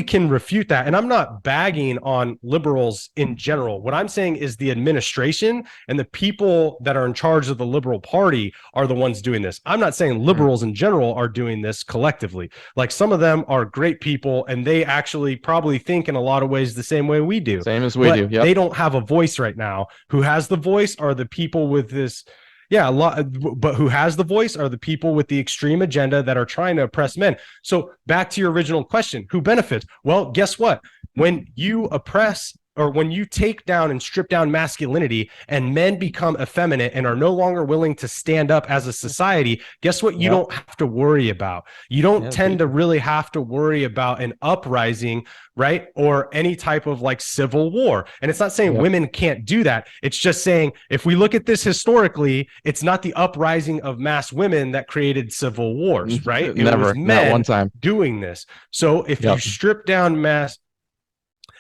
can refute that. And I'm not bagging on liberals in general. What I'm saying is the administration and the people that are in charge of the Liberal Party are the ones doing this. I'm not saying Mm. liberals in general are doing this collectively. Like, some of them are great people and they actually probably think in a lot of ways the same way we do. Same as we do. But Yep. they don't have a voice right now. Who has the voice are the people with this, yeah, a lot, but who has the voice are the people with the extreme agenda that are trying to oppress men. So back to your original question, who benefits? Well, guess what? When you oppress, or when you take down and strip down masculinity and men become effeminate and are no longer willing to stand up as a society, guess what? You Yep. don't have to worry about. You don't Yeah, the tend to people. really have to worry about an uprising, right? Or any type of like civil war. And it's not saying Yep. women can't do that. It's just saying, if we look at this historically, it's not the uprising of mass women that created civil wars, right? It was Never. Not one men time. doing this. So if you Yep. strip down mass,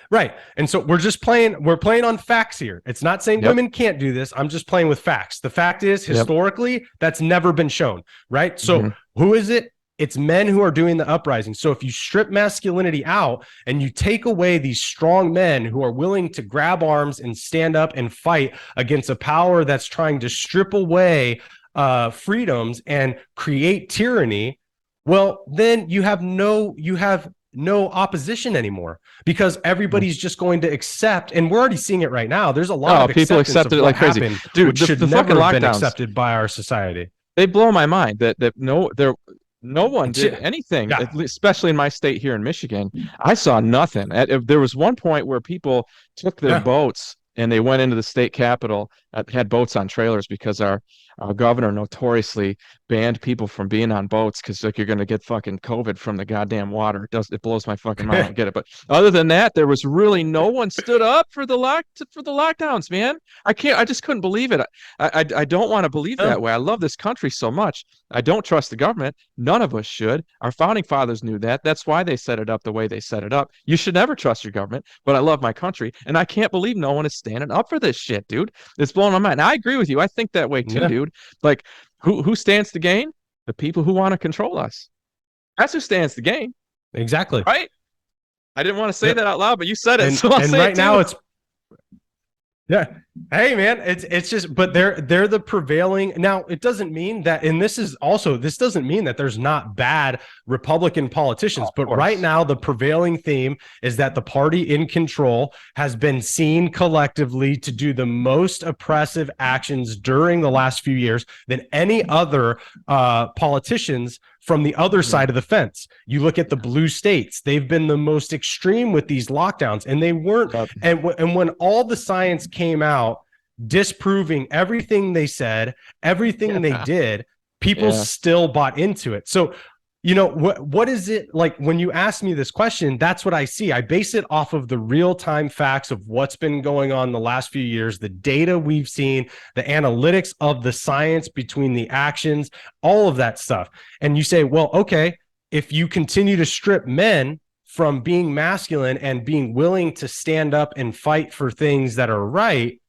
right. And so we're playing on facts here. It's not saying Yep. women can't do this. I'm just playing with facts. The fact is, Yep. historically, that's never been shown, right? So Hmm. who is it? It's men who are doing the uprising. So if you strip masculinity out and you take away these strong men who are willing to grab arms and stand up and fight against a power that's trying to strip away freedoms and create tyranny, well, then you have no opposition anymore, because everybody's just going to accept, and we're already seeing it right now. There's a lot Oh, of people acceptance accept of it what like crazy, happened, dude. which The, should the fucking never have been lockdowns, accepted by our society. they blow my mind that no one It's, did anything, yeah, especially in my state here in Michigan. I saw nothing. There was one point where people took their yeah. boats and they went into the state capitol, had boats on trailers because our governor notoriously banned people from being on boats because like you're going to get fucking COVID from the goddamn water. It blows my fucking mind. I don't get it. But other than that, there was really no one stood up for the lockdowns, man. I just couldn't believe it. I don't want to believe that No, way. I love this country so much. I don't trust the government. None of us should. Our founding fathers knew that. That's why they set it up the way they set it up. You should never trust your government, but I love my country, and I can't believe no one is standing up for this shit, dude. It's blowing my mind. And I agree with you. I think that way too, yeah, dude. Like, who stands to gain? The people who want to control us. That's who stands to gain, exactly. right? I didn't want to say Yep. that out loud, but you said it, And so I'll and say it right now too. it's, yeah. Hey man, it's just, but they're the prevailing. Now, it doesn't mean that, and this doesn't mean that there's not bad Republican Oh, politicians, of but right course. now the prevailing theme is that the party in control has been seen collectively to do the most oppressive actions during the last few years than any other politicians from the other Yeah. side of the fence. You look at the blue states, they've been the most extreme with these lockdowns, and they weren't. Yep. And when all the science came out disproving everything they said, everything they did, people Yeah. still bought into it. So, what is it like when you ask me this question? That's what I see. I base it off of the real-time facts of what's been going on the last few years, the data we've seen, the analytics of the science between the actions, all of that stuff. And you say, well, okay, if you continue to strip men from being masculine and being willing to stand up and fight for things that are right,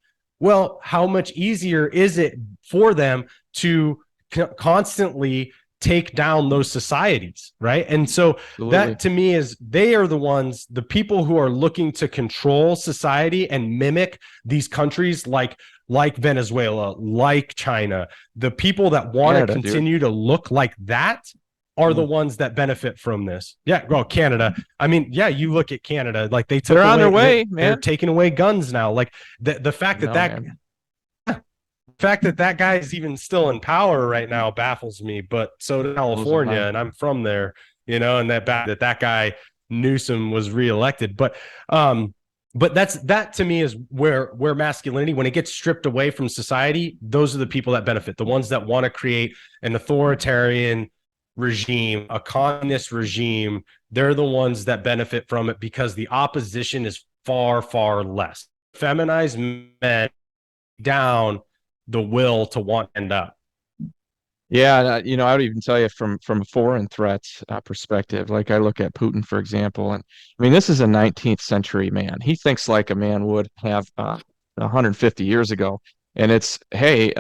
well, how much easier is it for them to constantly take down those societies, right? And so Absolutely. that to me is, they are the people who are looking to control society and mimic these countries like Venezuela, like China, the people that want to Canada, dude. continue to look like that. are the Mm. ones that benefit from this. Yeah, well, Canada. I mean, yeah, you look at Canada, like they took They're on their away, way, they're man. taking away guns now. Like the I know, man. fact that that guy is even still in power right now baffles me. But so does Blows my California, mind. and I'm from there, and that guy Newsom was reelected. But that to me is where masculinity, when it gets stripped away from society, those are the people that benefit. The ones that want to create an authoritarian regime, a communist regime, they're the ones that benefit from it because the opposition is far, far less. Feminized men down the will to want to end up. Yeah, I would even tell you from a foreign threats perspective. Like I look at Putin, for example, and I mean, this is a 19th century man. He thinks like a man would have 150 years ago, and it's hey,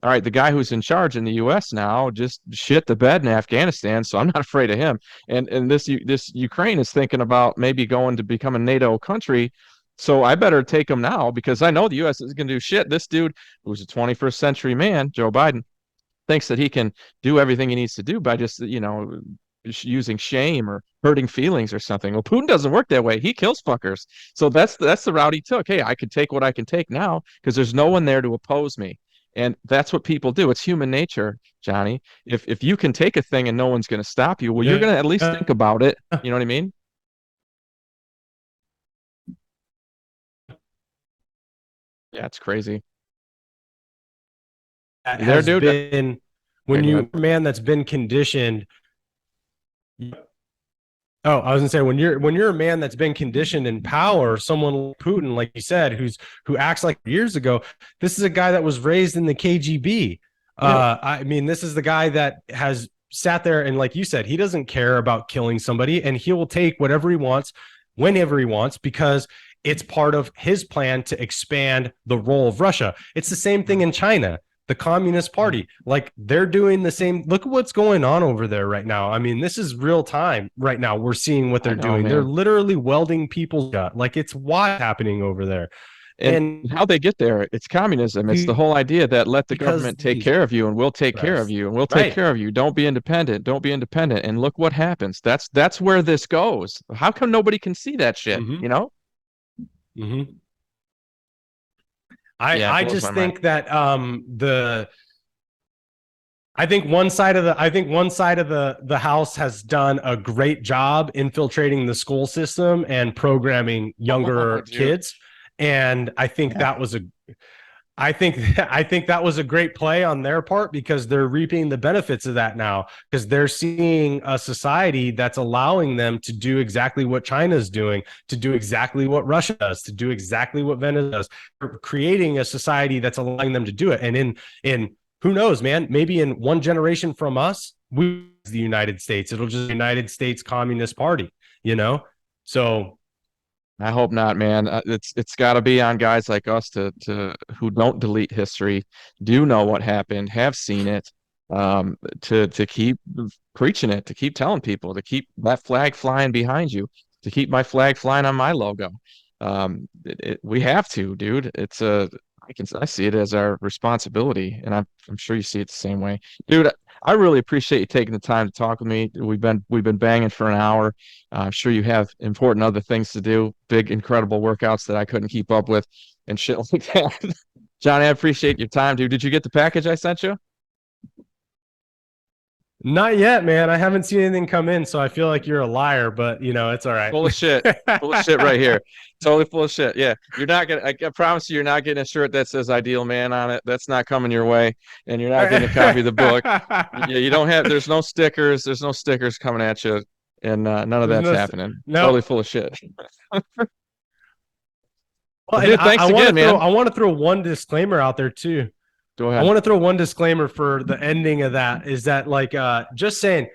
all right, the guy who's in charge in the U.S. now just shit the bed in Afghanistan, so I'm not afraid of him. And this Ukraine is thinking about maybe going to become a NATO country. So I better take him now because I know the U.S. is going to do shit. This dude, who's a 21st century man, Joe Biden, thinks that he can do everything he needs to do by just using shame or hurting feelings or something. Well, Putin doesn't work that way. He kills fuckers. So that's the route he took. Hey, I can take what I can take now because there's no one there to oppose me. And that's what people do. It's human nature, Johnny. If you can take a thing and no one's going to stop you, well, you're going to at least think about it. You know what I mean? Yeah, it's crazy. That You there, has dude? been Okay, when go ahead. you man that's been conditioned. Oh, I was gonna say when you're a man that's been conditioned in power, someone like Putin, like you said, who acts like years ago. This is a guy that was raised in the KGB. Yeah, I mean, this is the guy that has sat there and, like you said, he doesn't care about killing somebody, and he will take whatever he wants, whenever he wants, because it's part of his plan to expand the role of Russia. It's the same thing in China, the Communist Party. Like they're doing the same. Look at what's going on over there right now. I mean, this is real time right now. We're seeing what I they're know, doing. They're man. literally welding people's gut. Like it's what's happening over there. And And how they get there, it's communism. It's the whole idea that let the because government take these care of you and we'll take care of Christ. you and we'll take Right. care of you. Don't be independent. Don't be independent. And look what happens. That's where this goes. How come nobody can see that shit? Mm-hmm. You know? Mm-hmm. Yeah, it I blows my just mind. think that the I think one side of the house has done a great job infiltrating the school system and programming Oh, younger dude. kids. And Yeah. I think that was a great play on their part because they're reaping the benefits of that now because they're seeing a society that's allowing them to do exactly what China's doing, to do exactly what Russia does, to do exactly what Venezuela does. They're creating a society that's allowing them to do it. And in who knows, man, maybe in one generation from us, we the United States, it'll just be the United States Communist Party. So I hope not, man. It's got to be on guys like us to who don't delete history, do know what happened, have seen it, to keep preaching it, to keep telling people, to keep that flag flying behind you, to keep my flag flying on my logo. We have to, dude. I see it as our responsibility, and I'm sure you see it the same way, dude. I really appreciate you taking the time to talk with me. We've been banging for an hour. I'm sure you have important other things to do, big, incredible workouts that I couldn't keep up with and shit like that. Johnny, I appreciate your time, dude. Did you get the package I sent you? not yet, man. I haven't seen anything come in, so I feel like you're a liar, but it's all right. Full of shit. Full of shit right here. Totally full of shit. Yeah. I promise you, you're not getting a shirt that says Ideal Man on it. That's not coming your way. And you're not getting a copy of the book. Yeah, there's no stickers. There's no stickers coming at you. And none of There's that's no, happening. Totally no. full of shit. Well, Well, and dude, thanks again, man. I want to throw one disclaimer out there too. Go I ahead. want to throw one disclaimer for the ending of that is that like just saying,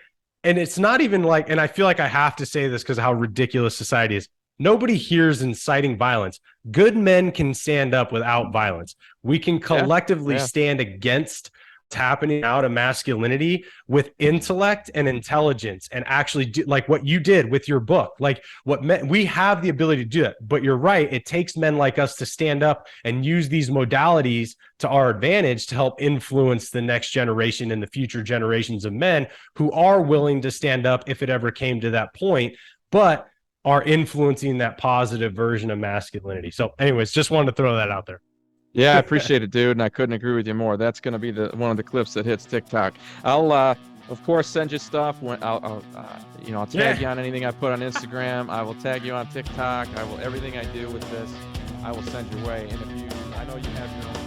and it's not even like, and I feel like I have to say this because of how ridiculous society is. Nobody hears inciting violence. Good men can stand up without violence. We can Yeah. collectively Yeah. stand against happening out of masculinity with intellect and intelligence, and actually do like what you did with your book. Like what men, we have the ability to do that, but you're right, it takes men like us to stand up and use these modalities to our advantage to help influence the next generation and the future generations of men who are willing to stand up if it ever came to that point, but are influencing that positive version of masculinity. So anyways, just wanted to throw that out there. Yeah, I appreciate it, dude, and I couldn't agree with you more. That's going to be one of the clips that hits TikTok. I'll, of course, send you stuff. I'll tag you on anything I put on Instagram. I will tag you on TikTok. Everything I do with this, I will send your way. And if I know you have your own